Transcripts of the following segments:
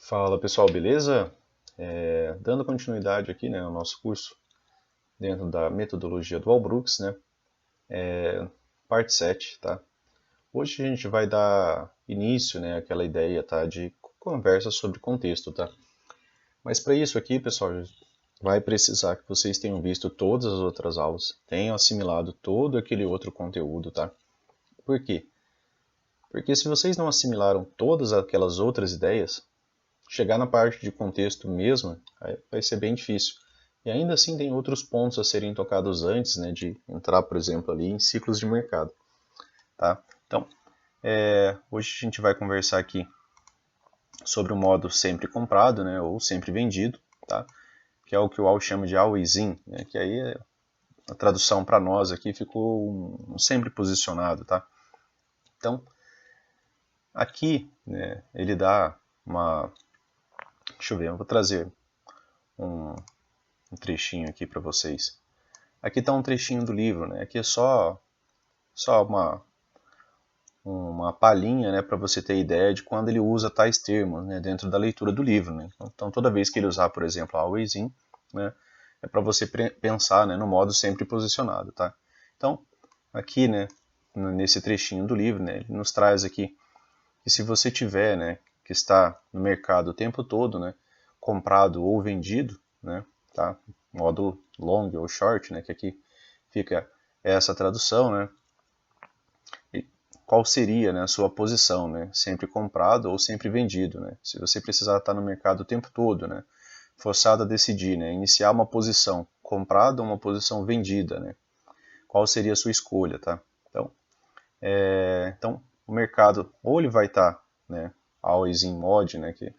Fala pessoal, beleza? Dando continuidade aqui, né, ao nosso curso dentro da metodologia do Walbrooks, né, parte 7, tá? Hoje a gente vai dar início, né, àquela ideia, tá, de conversa sobre contexto, tá? Mas para isso aqui, pessoal, vai precisar que vocês tenham visto todas as outras aulas, tenham assimilado todo aquele outro conteúdo, tá? Por quê? Porque se vocês não assimilaram todas aquelas outras ideias, chegar na parte de contexto mesmo vai ser bem difícil. E ainda assim tem outros pontos a serem tocados antes, né, de entrar, por exemplo, ali em ciclos de mercado. Tá? Então, hoje a gente vai conversar aqui sobre o modo sempre comprado, né, ou sempre vendido, tá? Que é o que o Al chama de always in, né, que aí a tradução para nós aqui ficou um sempre posicionado. Tá? Então, aqui, né, ele dá uma... Deixa eu ver, eu vou trazer um trechinho aqui para vocês. Aqui está um trechinho do livro, né? Aqui é só uma palhinha, né, para você ter ideia de quando ele usa tais termos, né, dentro da leitura do livro. Né? Então, toda vez que ele usar, por exemplo, always in, né, é para você pensar, né, no modo sempre posicionado. Tá? Então, aqui, né, nesse trechinho do livro, né, ele nos traz aqui que se você tiver, né, que está no mercado o tempo todo, né, comprado ou vendido, né, tá? Modo long ou short, né, que aqui fica essa tradução, né? E qual seria, né, a sua posição, né? Sempre comprado ou sempre vendido, né? Se você precisar estar no mercado o tempo todo, né, forçado a decidir, né, iniciar uma posição comprada ou uma posição vendida, né? Qual seria a sua escolha, tá? Então o mercado ou ele vai estar, né, always in mode, né, que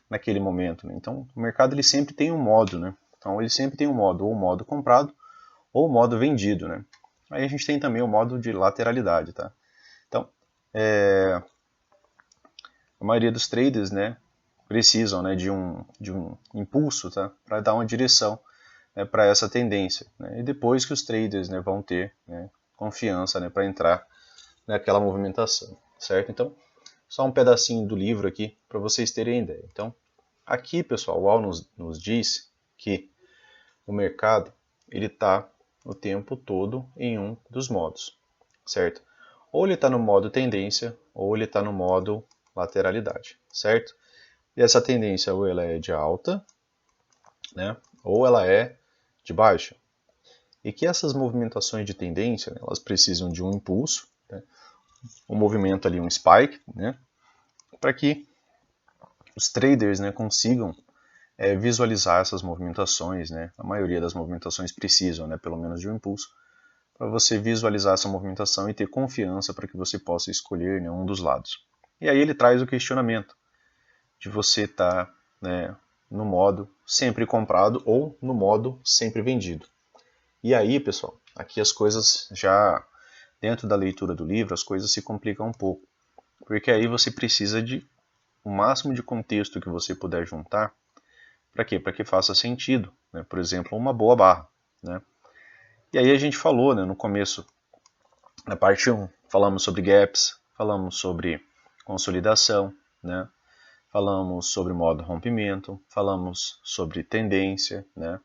naquele momento, né? Então o mercado ele sempre tem um modo, né? Então ele sempre tem um modo, ou o modo comprado ou o modo vendido, né? Aí a gente tem também o modo de lateralidade, tá? Então a maioria dos traders, né, precisam, né, de um impulso, tá, para dar uma direção, né, para essa tendência, né? E depois que os traders, né, vão ter, né, confiança, né, para entrar naquela movimentação, certo? Então só um pedacinho do livro aqui para vocês terem ideia. Então, aqui, pessoal, o Al nos diz que o mercado ele está o tempo todo em um dos modos, certo? Ou ele está no modo tendência, ou ele está no modo lateralidade, certo? E essa tendência ou ela é de alta, né, ou ela é de baixa. E que essas movimentações de tendência, né, elas precisam de um impulso, né, um movimento ali, um spike, né, para que os traders, né, consigam visualizar essas movimentações, né? A maioria das movimentações precisam, né, pelo menos de um impulso, para você visualizar essa movimentação e ter confiança para que você possa escolher, né, um dos lados. E aí ele traz o questionamento de você estar, né, no modo sempre comprado ou no modo sempre vendido. E aí, pessoal, aqui as coisas já, dentro da leitura do livro, as coisas se complicam um pouco, porque aí você precisa de o máximo de contexto que você puder juntar. Para quê? Para que faça sentido, né? Por exemplo, uma boa barra, né? E aí a gente falou, né, no começo, na parte 1, falamos sobre gaps, falamos sobre consolidação, né? Falamos sobre modo rompimento, falamos sobre tendência, né?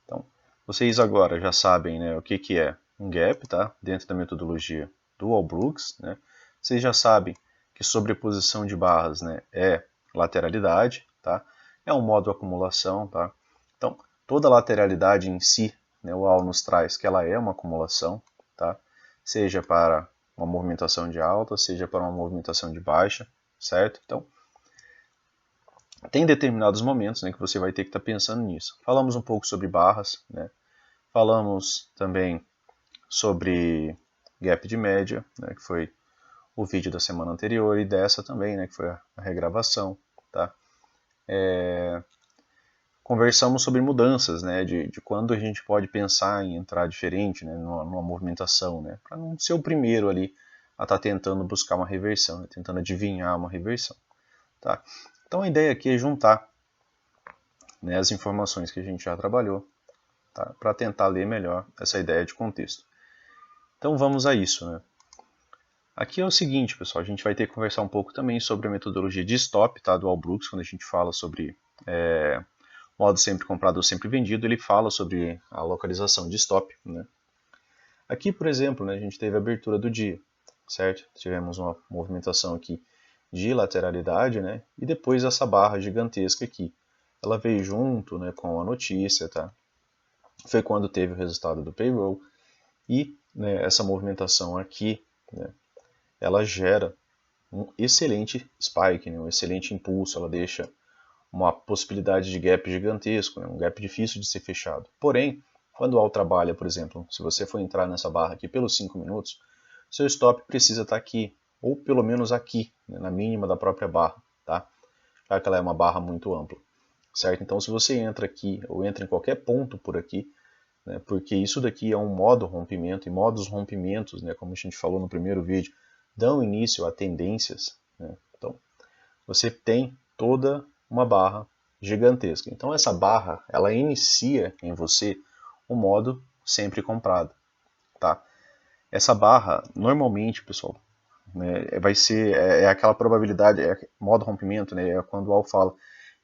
Então, vocês agora já sabem, né, o que é um gap, tá? Dentro da metodologia do Walbrooks, né? Vocês já sabem que sobreposição de barras, né, é lateralidade, tá? É um modo acumulação, tá? Então, toda lateralidade em si, né, o Al nos traz que ela é uma acumulação, tá? Seja para uma movimentação de alta, seja para uma movimentação de baixa, certo? Então, tem determinados momentos, né, que você vai ter que estar pensando nisso. Falamos um pouco sobre barras, né? Falamos também sobre gap de média, né, que foi o vídeo da semana anterior, e dessa também, né, que foi a regravação. Tá? Conversamos sobre mudanças, né, de quando a gente pode pensar em entrar diferente, né, numa movimentação, né, para não ser o primeiro ali a estar tentando buscar uma reversão, né, tentando adivinhar uma reversão. Tá? Então a ideia aqui é juntar, né, as informações que a gente já trabalhou, tá, para tentar ler melhor essa ideia de contexto. Então vamos a isso. Né? Aqui é o seguinte, pessoal, a gente vai ter que conversar um pouco também sobre a metodologia de stop, tá, do Al Brooks, quando a gente fala sobre modo sempre comprado ou sempre vendido, ele fala sobre a localização de stop, né. Aqui, por exemplo, né, a gente teve a abertura do dia, certo? Tivemos uma movimentação aqui de lateralidade, né, e depois essa barra gigantesca aqui. Ela veio junto, né, com a notícia, tá? Foi quando teve o resultado do payroll e, né, essa movimentação aqui, né, ela gera um excelente spike, né, um excelente impulso, ela deixa uma possibilidade de gap gigantesco, né, um gap difícil de ser fechado. Porém, quando o AL trabalha, por exemplo, se você for entrar nessa barra aqui pelos 5 minutos, seu stop precisa estar aqui, ou pelo menos aqui, né, na mínima da própria barra, tá? Já que ela é uma barra muito ampla, certo? Então, se você entra aqui, ou entra em qualquer ponto por aqui, né, porque isso daqui é um modo rompimento, e modos rompimentos, né, como a gente falou no primeiro vídeo, dão início a tendências, né? Então, você tem toda uma barra gigantesca. Então, essa barra, ela inicia em você o modo sempre comprado, tá? Essa barra, normalmente, pessoal, né, vai ser aquela probabilidade, modo rompimento, né, é quando o Al fala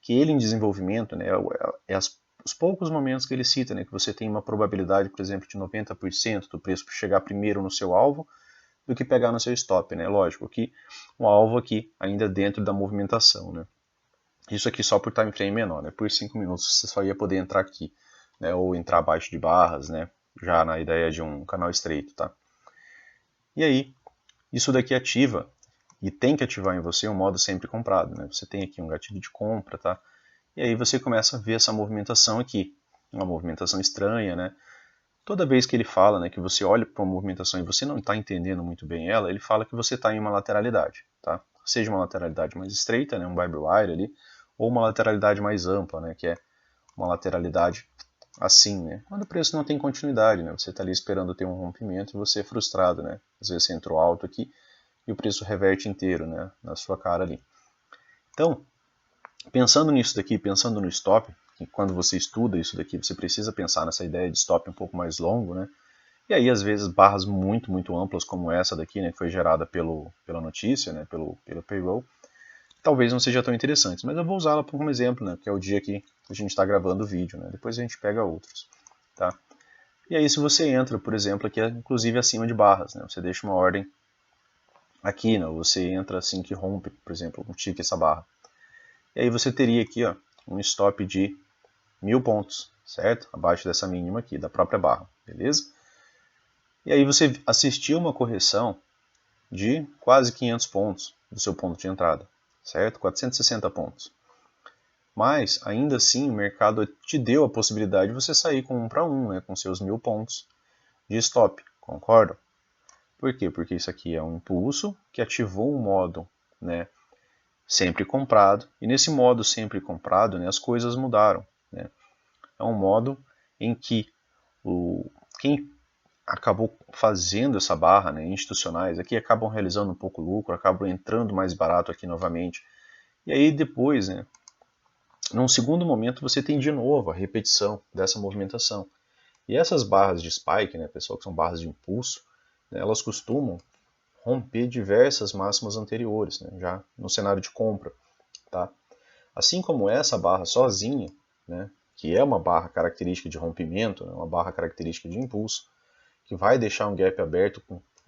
que ele em desenvolvimento, né, os poucos momentos que ele cita, né, que você tem uma probabilidade, por exemplo, de 90% do preço chegar primeiro no seu alvo do que pegar no seu stop, né? Lógico que um alvo aqui ainda dentro da movimentação, né? Isso aqui só por time frame menor, né? Por 5 minutos você só ia poder entrar aqui, né? Ou entrar abaixo de barras, né? Já na ideia de um canal estreito, tá? E aí, isso daqui ativa, e tem que ativar em você o modo sempre comprado, né? Você tem aqui um gatilho de compra, tá? E aí você começa a ver essa movimentação aqui, uma movimentação estranha, né? Toda vez que ele fala, né, que você olha para uma movimentação e você não está entendendo muito bem ela, ele fala que você está em uma lateralidade, tá? Seja uma lateralidade mais estreita, né, um Bible Wire ali, ou uma lateralidade mais ampla, né, que é uma lateralidade assim, né? Quando o preço não tem continuidade, né? Você está ali esperando ter um rompimento e você é frustrado, né? Às vezes você entrou alto aqui e o preço reverte inteiro, né, na sua cara ali. Então, pensando nisso daqui, pensando no stop, que quando você estuda isso daqui, você precisa pensar nessa ideia de stop um pouco mais longo, né? E aí, às vezes, barras muito, muito amplas, como essa daqui, né, que foi gerada pela notícia, né, pelo payroll, talvez não seja tão interessante, mas eu vou usá-la como exemplo, né, que é o dia que a gente está gravando o vídeo, né, depois a gente pega outros, tá? E aí, se você entra, por exemplo, aqui, inclusive acima de barras, né, você deixa uma ordem aqui, né, você entra assim que rompe, por exemplo, um tique essa barra. E aí você teria aqui, ó, um stop de 1000 pontos, certo? Abaixo dessa mínima aqui, da própria barra, beleza? E aí você assistiu uma correção de quase 500 pontos do seu ponto de entrada, certo? 460 pontos. Mas, ainda assim, o mercado te deu a possibilidade de você sair com 1 para 1, né, com seus 1000 pontos de stop, concordam? Por quê? Porque isso aqui é um impulso que ativou um modo, né, sempre comprado, e nesse modo sempre comprado, né, as coisas mudaram, né? É um modo em que quem acabou fazendo essa barra, né, institucionais, aqui acabam realizando um pouco lucro, acabam entrando mais barato aqui novamente. E aí depois, né, num segundo momento, você tem de novo a repetição dessa movimentação. E essas barras de spike, né, pessoal, que são barras de impulso, né, elas costumam romper diversas máximas anteriores, né, já no cenário de compra. Tá? Assim como essa barra sozinha, né, que é uma barra característica de rompimento, né, uma barra característica de impulso, que vai deixar um gap aberto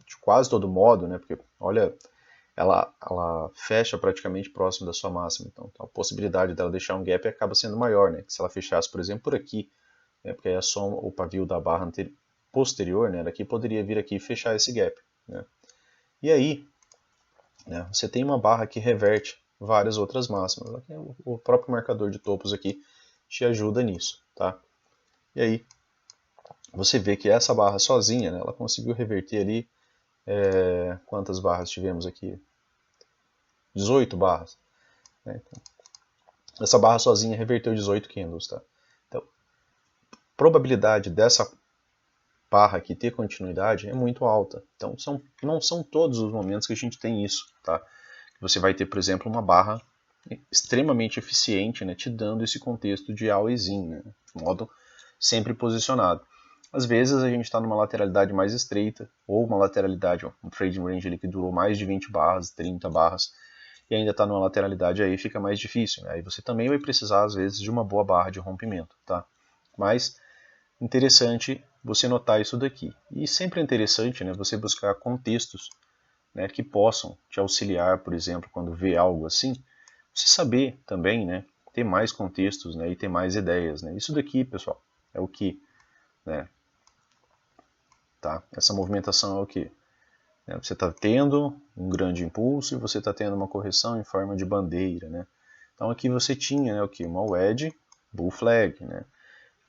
de quase todo modo, né, porque olha, ela fecha praticamente próximo da sua máxima, então a possibilidade dela deixar um gap acaba sendo maior, né, que se ela fechasse, por exemplo, por aqui, né, porque aí a soma, o pavio da barra posterior, né, daqui poderia vir aqui e fechar esse gap, né. E aí, né, você tem uma barra que reverte várias outras máximas. O próprio marcador de topos aqui te ajuda nisso, tá? E aí você vê que essa barra sozinha, né, ela conseguiu reverter ali, quantas barras tivemos aqui? 18 barras. Né? Então, essa barra sozinha reverteu 18 candles, tá? Então, a probabilidade dessa barra aqui ter continuidade é muito alta. Então, não são todos os momentos que a gente tem isso, tá? Você vai ter, por exemplo, uma barra extremamente eficiente, né, te dando esse contexto de always in, né, de modo sempre posicionado. Às vezes a gente está numa lateralidade mais estreita, ou uma lateralidade, um trading range ali que durou mais de 20 barras, 30 barras, e ainda está numa lateralidade, aí fica mais difícil. Né? Aí você também vai precisar, às vezes, de uma boa barra de rompimento. Tá? Mas interessante você notar isso daqui. E sempre é interessante, né, você buscar contextos, né, que possam te auxiliar, por exemplo, quando vê algo assim, você saber também, né, ter mais contextos, né, e ter mais ideias. Né. Isso daqui, pessoal, é o que, né, tá? Essa movimentação é o que? Você está tendo um grande impulso e você está tendo uma correção em forma de bandeira. Né. Então aqui você tinha, né, o que? Uma wedge, bull flag, né?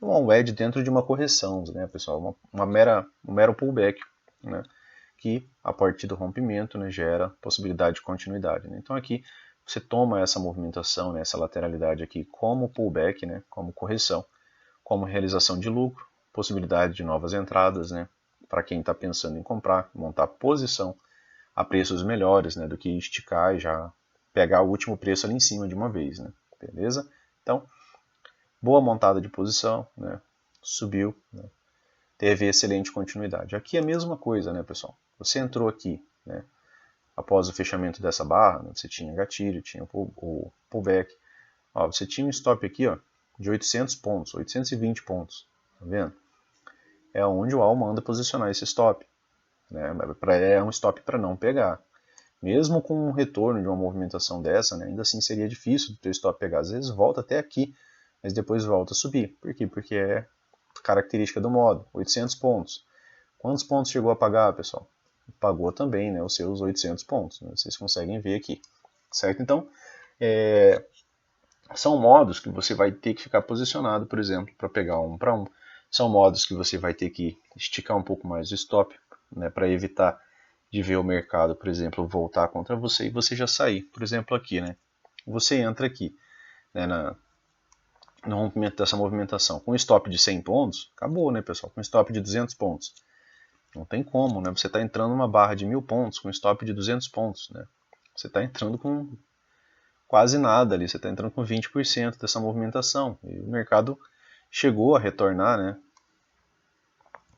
Uma wedge dentro de uma correção, né, pessoal? Um mero pullback, né, que a partir do rompimento, né, gera possibilidade de continuidade. Né? Então aqui você toma essa movimentação, né, essa lateralidade aqui como pullback, né, como correção, como realização de lucro, possibilidade de novas entradas, né, para quem está pensando em comprar, montar posição a preços melhores, né, do que esticar e já pegar o último preço ali em cima de uma vez. Né? Beleza? Então, boa montada de posição, né? Subiu, né? Teve excelente continuidade. Aqui é a mesma coisa, né, pessoal? Você entrou aqui, né, após o fechamento dessa barra, né, você tinha gatilho, tinha o pullback. Ó, você tinha um stop aqui, ó, de 800 pontos, 820 pontos, tá vendo? É onde o AL manda posicionar esse stop. Né? É um stop para não pegar. Mesmo com um retorno de uma movimentação dessa, né, ainda assim seria difícil do teu stop pegar. Às vezes volta até aqui, mas depois volta a subir. Por quê? Porque é característica do modo, 800 pontos. Quantos pontos chegou a pagar, pessoal? Pagou também, né, os seus 800 pontos. Né? Vocês conseguem ver aqui, certo? Então, são modos que você vai ter que ficar posicionado, por exemplo, para pegar um para um. São modos que você vai ter que esticar um pouco mais o stop, né, para evitar de ver o mercado, por exemplo, voltar contra você e você já sair. Por exemplo, aqui, né? Você entra aqui, né, no rompimento dessa movimentação com stop de 100 pontos, acabou, né, pessoal? Com stop de 200 pontos. Não tem como, né? Você está entrando numa barra de 1000 pontos com stop de 200 pontos, né? Você está entrando com quase nada ali, você está entrando com 20% dessa movimentação. E o mercado chegou a retornar, né,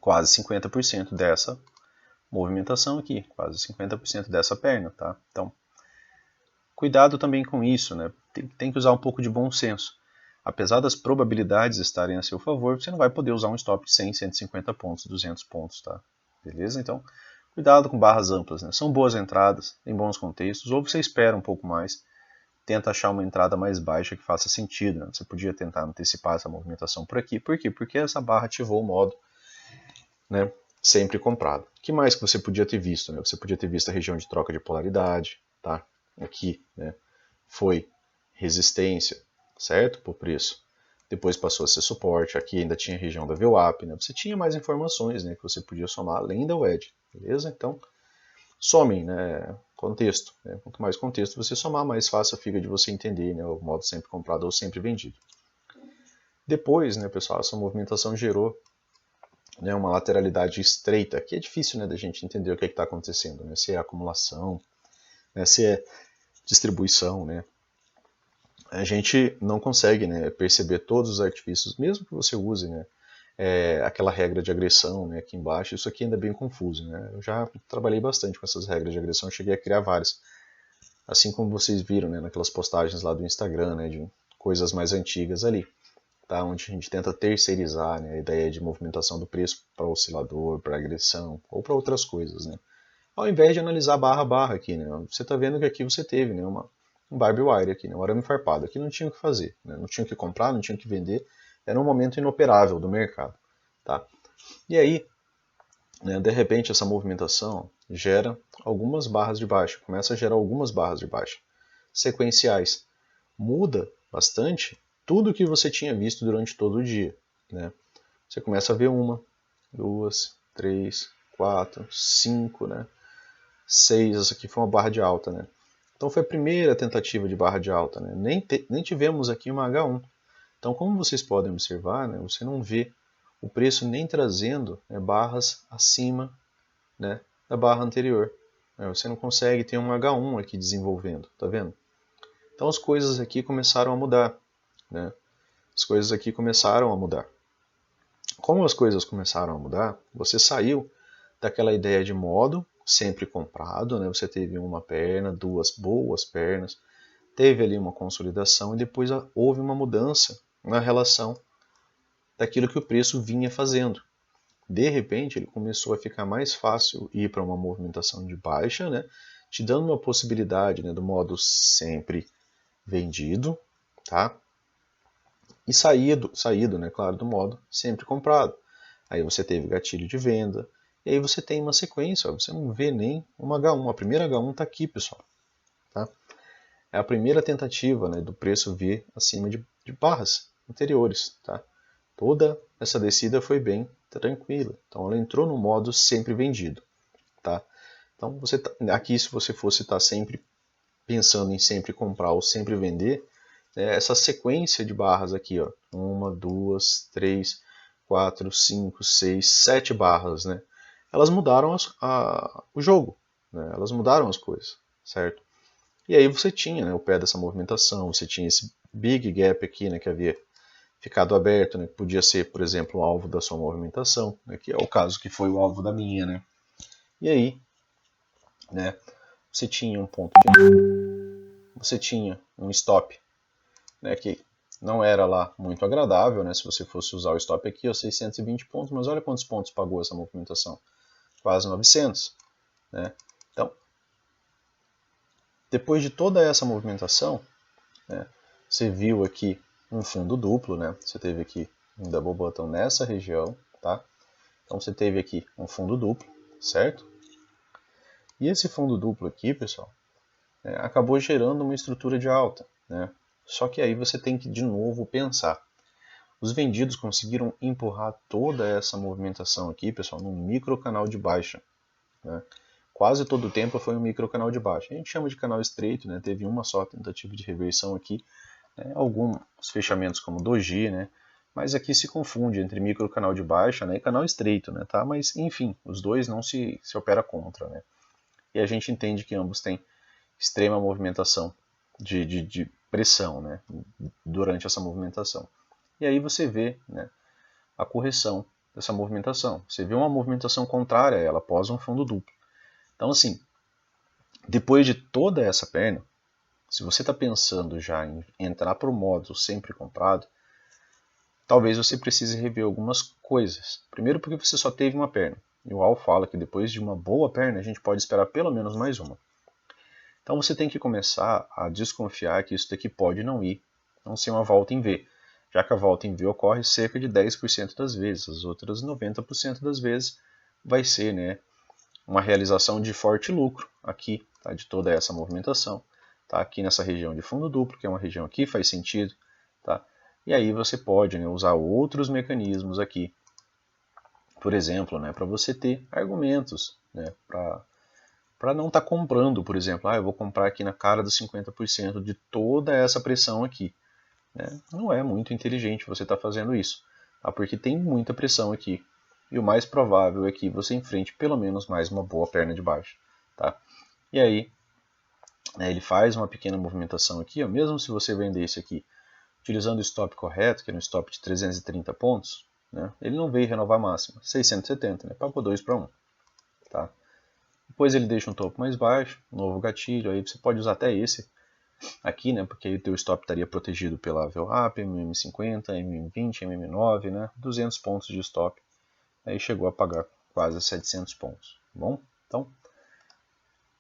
quase 50% dessa movimentação aqui, quase 50% dessa perna, tá? Então, cuidado também com isso, né? Tem que usar um pouco de bom senso. Apesar das probabilidades estarem a seu favor, você não vai poder usar um stop de 100, 150 pontos, 200 pontos, tá? Beleza? Então, cuidado com barras amplas, né? São boas entradas, em bons contextos, ou você espera um pouco mais, tenta achar uma entrada mais baixa que faça sentido, né? Você podia tentar antecipar essa movimentação por aqui. Por quê? Porque essa barra ativou o modo, né, sempre comprado. O que mais que você podia ter visto? Né? Você podia ter visto a região de troca de polaridade, tá? Aqui, né, foi resistência, certo? Por preço. Depois passou a ser suporte. Aqui ainda tinha a região da VWAP, né? Você tinha mais informações, né, que você podia somar além da wedge, beleza? Então, somem, né, contexto. Né? Quanto mais contexto você somar, mais fácil fica de você entender, né, o modo sempre comprado ou sempre vendido. Depois, né, pessoal, essa movimentação gerou, né, uma lateralidade estreita, que é difícil, né, da gente entender o que está acontecendo, né? Se é acumulação, né, se é distribuição, né? A gente não consegue, né, perceber todos os artifícios, mesmo que você use, né, aquela regra de agressão, né, aqui embaixo. Isso aqui ainda é bem confuso, né? Eu já trabalhei bastante com essas regras de agressão, cheguei a criar várias, assim como vocês viram, né, naquelas postagens lá do Instagram, né, de coisas mais antigas ali, tá? Onde a gente tenta terceirizar, né, a ideia de movimentação do preço para oscilador, para agressão ou para outras coisas, né? Ao invés de analisar barra a barra aqui, né? Você está vendo que aqui você teve, né, um Barbie Wire aqui, né, um arame farpado. Aqui não tinha o que fazer, né? Não tinha o que comprar, não tinha o que vender. Era um momento inoperável do mercado, tá? E aí, né, de repente, essa movimentação gera algumas barras de baixa, começa a gerar algumas barras de baixa sequenciais. Muda bastante tudo que você tinha visto durante todo o dia, né? Você começa a ver uma, duas, três, quatro, cinco, né? 6, essa aqui foi uma barra de alta, né? Então foi a primeira tentativa de barra de alta, né? Nem tivemos aqui uma H1. Então, como vocês podem observar, né, você não vê o preço nem trazendo, né, barras acima, né, da barra anterior. Você não consegue ter um H1 aqui desenvolvendo, tá vendo? Então as coisas aqui começaram a mudar, né? As coisas aqui começaram a mudar. como as coisas começaram a mudar, você saiu daquela ideia de modo sempre comprado, né? Você teve uma perna, duas boas pernas, teve ali uma consolidação e depois houve uma mudança na relação daquilo que o preço vinha fazendo. De repente, ele começou a ficar mais fácil ir para uma movimentação de baixa, né? Te dando uma possibilidade, né, do modo sempre vendido, tá? E saído, né, claro, do modo sempre comprado. Aí você teve gatilho de venda, e aí você tem uma sequência, ó, você não vê nem uma H1, a primeira H1 está aqui, pessoal. Tá? É a primeira tentativa, né, do preço vir acima de barras anteriores. Tá? Toda essa descida foi bem tranquila, então ela entrou no modo sempre vendido. Tá? Então você aqui, se você fosse estar sempre pensando em sempre comprar ou sempre vender, essa sequência de barras aqui, ó, 1, 2, 3, 4, 5, 6, 7 barras, né? Elas mudaram o jogo, né? Elas mudaram as coisas, certo? E aí você tinha, né, o pé dessa movimentação, você tinha esse big gap aqui, né, que havia ficado aberto, né, que podia ser, por exemplo, o alvo da sua movimentação, né, que é o caso que foi o alvo da minha, né? E aí, né, você tinha um ponto você tinha um stop, né, que não era lá muito agradável, né, se você fosse usar o stop aqui, ó, 620 pontos, mas olha quantos pontos pagou essa movimentação, quase 900. Né? Então, depois de toda essa movimentação, né, você viu aqui um fundo duplo, né, você teve aqui um double bottom nessa região, tá? Então você teve aqui um fundo duplo, certo? E esse fundo duplo aqui, pessoal, acabou gerando uma estrutura de alta, né? Só que aí você tem que de novo pensar. Os vendidos conseguiram empurrar toda essa movimentação aqui, pessoal, num micro canal de baixa. Né? Quase todo o tempo foi um micro canal de baixa. A gente chama de canal estreito, né? Teve uma só tentativa de reversão aqui, né? Alguns fechamentos como doji, né? Mas aqui se confunde entre micro canal de baixa, né, e canal estreito, né, tá? Mas enfim, os dois não se opera contra, né? E a gente entende que ambos têm extrema movimentação de pressão, né, durante essa movimentação. E aí você vê, né, a correção dessa movimentação. Você vê uma movimentação contrária a ela após um fundo duplo. Então, assim, depois de toda essa perna, se você está pensando já em entrar para o modo sempre comprado, talvez você precise rever algumas coisas. Primeiro porque você só teve uma perna. E o Al fala que depois de uma boa perna, a gente pode esperar pelo menos mais uma. Então você tem que começar a desconfiar que isso daqui pode não ser uma volta em V, já que a volta em V ocorre cerca de 10% das vezes, as outras 90% das vezes vai ser, né, uma realização de forte lucro aqui, tá, de toda essa movimentação, tá, aqui nessa região de fundo duplo, que é uma região que faz sentido, tá, e aí você pode, né, usar outros mecanismos aqui, por exemplo, né, para você ter argumentos, né, para não estar comprando, por exemplo, eu vou comprar aqui na cara dos 50% de toda essa pressão aqui. Né? Não é muito inteligente você estar fazendo isso, tá? Porque tem muita pressão aqui. E o mais provável é que você enfrente pelo menos mais uma boa perna de baixo. Tá? E aí, né, ele faz uma pequena movimentação aqui, ó, mesmo se você vendesse aqui utilizando o stop correto, que é um stop de 330 pontos, né, ele não veio renovar a máxima, 670, né, pagou 2 para 1. Tá? Depois ele deixa um topo mais baixo, um novo gatilho, aí você pode usar até esse aqui, né, porque aí o teu stop estaria protegido pela VWAP, MM50, MM20, MM9, né, 200 pontos de stop, aí chegou a pagar quase 700 pontos, tá bom? Então,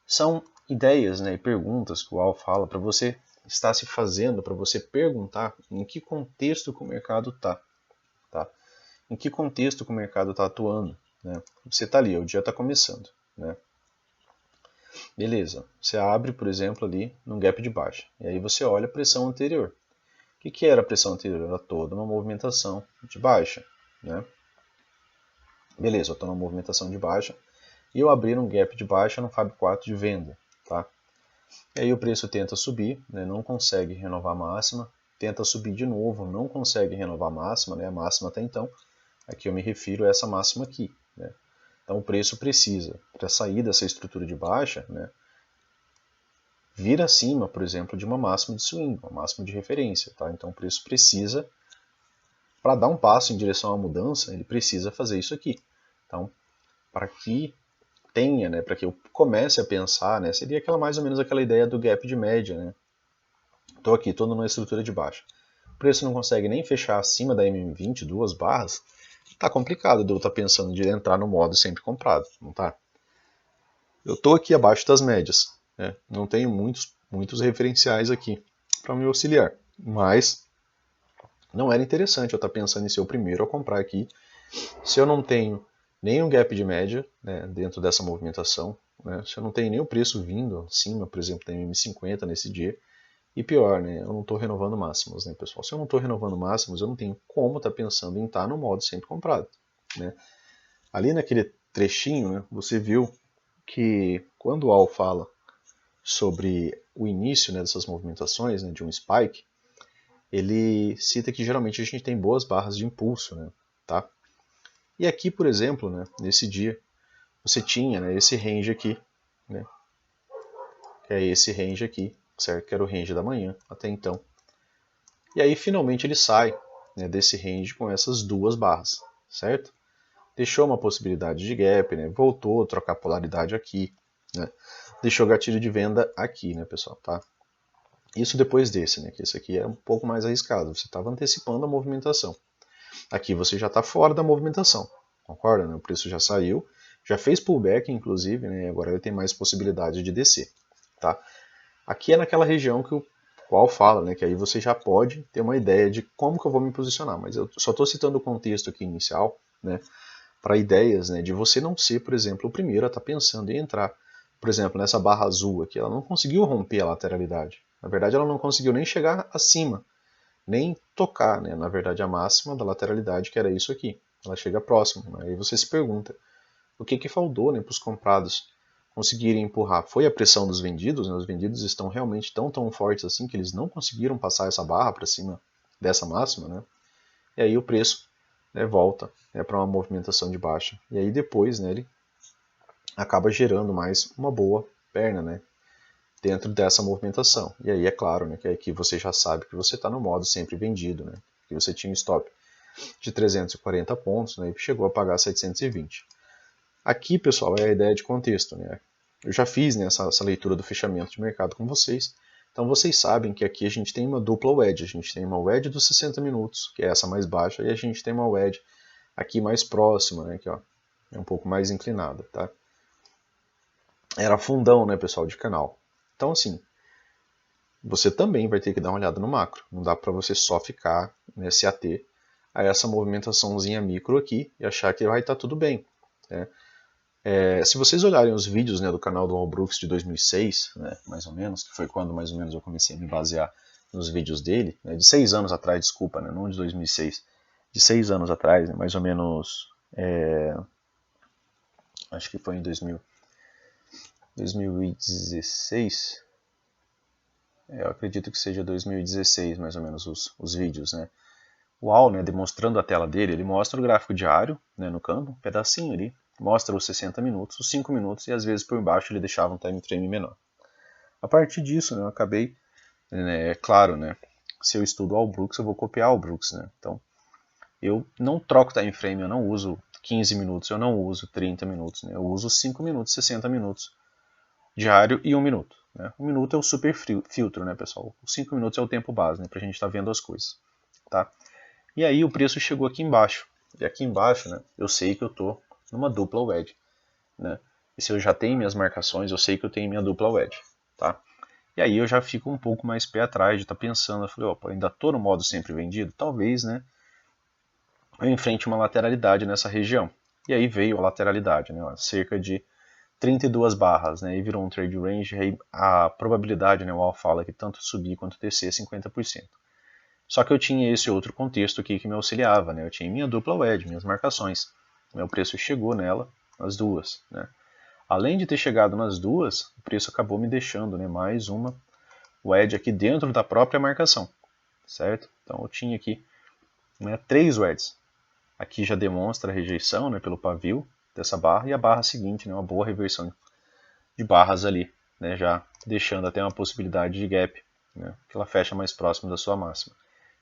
são ideias, né, e perguntas que o Al fala para você estar se fazendo, para você perguntar em que contexto que o mercado está, tá? Em que contexto que o mercado está atuando, né? Você está ali, o dia está começando, né? Beleza, você abre, por exemplo, ali num gap de baixa. E aí você olha a pressão anterior. O que era a pressão anterior? Era toda uma movimentação de baixa. Né? Beleza, eu estou numa movimentação de baixa. E eu abri um gap de baixa no Fab 4 de venda. Tá? E aí o preço tenta subir, né? Não consegue renovar a máxima. Tenta subir de novo, não consegue renovar a máxima. Né? A máxima até então. Aqui eu me refiro a essa máxima aqui. Né? Então o preço precisa, para sair dessa estrutura de baixa, né, vir acima, por exemplo, de uma máxima de swing, uma máxima de referência. Tá? Então o preço precisa para dar um passo em direção à mudança, ele precisa fazer isso aqui. Então, para que tenha, né, para que eu comece a pensar, né, seria mais ou menos aquela ideia do gap de média, né? Estou aqui, estou numa estrutura de baixa. O preço não consegue nem fechar acima da MM20, 2 barras. Tá complicado de eu estar pensando de entrar no modo sempre comprado, não tá? Eu estou aqui abaixo das médias, né? Não tenho muitos referenciais aqui para me auxiliar, mas não era interessante eu estar pensando em ser o primeiro a comprar aqui, se eu não tenho nenhum gap de média, né, dentro dessa movimentação, né, se eu não tenho nem o preço vindo acima, por exemplo, da MM50 nesse dia, e pior, né, eu não estou renovando máximos, né, pessoal? Se eu não estou renovando máximos, eu não tenho como estar pensando em estar no modo sempre comprado, né? Ali naquele trechinho, né, você viu que quando o Al fala sobre o início, né, dessas movimentações, né, de um spike, ele cita que geralmente a gente tem boas barras de impulso, né, tá? E aqui, por exemplo, né, nesse dia, você tinha, né, esse range aqui, né, que é esse range aqui, certo? Que era o range da manhã até então. E aí finalmente ele sai, né, desse range com essas 2 barras, certo? Deixou uma possibilidade de gap, né, voltou a trocar polaridade aqui, né, deixou gatilho de venda aqui, né, pessoal, tá? Isso depois desse, né, que esse aqui é um pouco mais arriscado, você estava antecipando a movimentação. Aqui você já está fora da movimentação, concorda? Né? O preço já saiu, já fez pullback, inclusive, né? Agora ele tem mais possibilidade de descer. Tá? Aqui é naquela região que o qual fala, né, que aí você já pode ter uma ideia de como que eu vou me posicionar, mas eu só estou citando o contexto aqui inicial, né, para ideias, né, de você não ser, por exemplo, o primeiro a estar pensando em entrar. Por exemplo, nessa barra azul aqui, ela não conseguiu romper a lateralidade. Na verdade, ela não conseguiu nem chegar acima, nem tocar, né, na verdade, a máxima da lateralidade, que era isso aqui. Ela chega próximo. Né? Aí você se pergunta, o que faltou, né, para os comprados conseguirem empurrar? Foi a pressão dos vendidos? Né? Os vendidos estão realmente tão fortes assim que eles não conseguiram passar essa barra para cima dessa máxima, né? E aí o preço, né, volta, né, para uma movimentação de baixa. E aí depois, né, ele acaba gerando mais uma boa perna, né, dentro dessa movimentação. E aí é claro, né, que aqui você já sabe que você está no modo sempre vendido, né, que você tinha um stop de 340 pontos, né, e chegou a pagar 720. Aqui, pessoal, é a ideia de contexto, né? Eu já fiz, né, essa leitura do fechamento de mercado com vocês, então vocês sabem que aqui a gente tem uma dupla wedge, a gente tem uma wedge dos 60 minutos, que é essa mais baixa, e a gente tem uma wedge aqui mais próxima, né, que ó, é um pouco mais inclinada, tá? Era fundão, né, pessoal, de canal. Então, assim, você também vai ter que dar uma olhada no macro, não dá para você só ficar, né, se ater a essa movimentaçãozinha micro aqui e achar que vai estar tudo bem, né? Se vocês olharem os vídeos, né, do canal do Al Brooks de 2006, né, mais ou menos, que foi quando mais ou menos eu comecei a me basear nos vídeos dele, né, de 6 anos atrás, desculpa, né, não de 2006, de 6 anos atrás, né, mais ou menos, acho que foi em 2016, eu acredito que seja 2016 mais ou menos os vídeos, né. O Al, né, demonstrando a tela dele, ele mostra o gráfico diário, né, no campo, um pedacinho ali, mostra os 60 minutos, os 5 minutos e às vezes por baixo ele deixava um time frame menor. A partir disso, né, eu acabei, né, é claro, né, se eu estudo Al Brooks, eu vou copiar Al Brooks, né, então eu não troco time frame, eu não uso 15 minutos, eu não uso 30 minutos, né, eu uso 5 minutos, 60 minutos diário e 1 minuto. Né. 1 minuto é o super filtro, né, pessoal? Os 5 minutos é o tempo base, né, pra gente estar vendo as coisas, tá? E aí o preço chegou aqui embaixo. E aqui embaixo, né, eu sei que eu estou numa dupla wedge. Né? E se eu já tenho minhas marcações, eu sei que eu tenho minha dupla wedge. Tá? E aí eu já fico um pouco mais pé atrás de estar pensando, eu falei, opa, ainda estou no modo sempre vendido? Talvez, né, eu enfrente uma lateralidade nessa região. E aí veio a lateralidade, né, ó, cerca de 32 barras, né, e virou um trade range, aí a probabilidade, né, o Al fala que tanto subir quanto descer é 50%. Só que eu tinha esse outro contexto aqui que me auxiliava, né? Eu tinha minha dupla wedge, minhas marcações. Meu preço chegou nela, nas duas, né? Além de ter chegado nas duas, o preço acabou me deixando, né, mais uma wedge aqui dentro da própria marcação, certo? Então eu tinha aqui, né, 3 wedges. Aqui já demonstra a rejeição, né, pelo pavio dessa barra, e a barra seguinte, né, uma boa reversão de barras ali, né, já deixando até uma possibilidade de gap, né, que ela fecha mais próximo da sua máxima.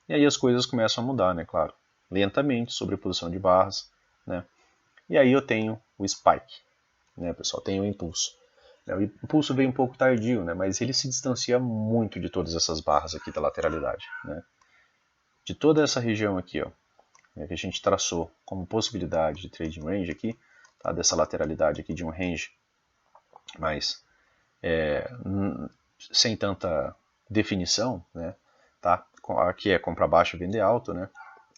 E aí as coisas começam a mudar, né, claro. lentamente, sobreposição de barras, né? E aí eu tenho o spike, né, pessoal? Tenho o impulso. O impulso veio um pouco tardio, né, mas ele se distancia muito de todas essas barras aqui da lateralidade, né? De toda essa região aqui, ó, né, que a gente traçou como possibilidade de trading range aqui, tá? Dessa lateralidade aqui de um range, mas sem tanta definição, né? Tá? Aqui é compra baixo, vender alto, né?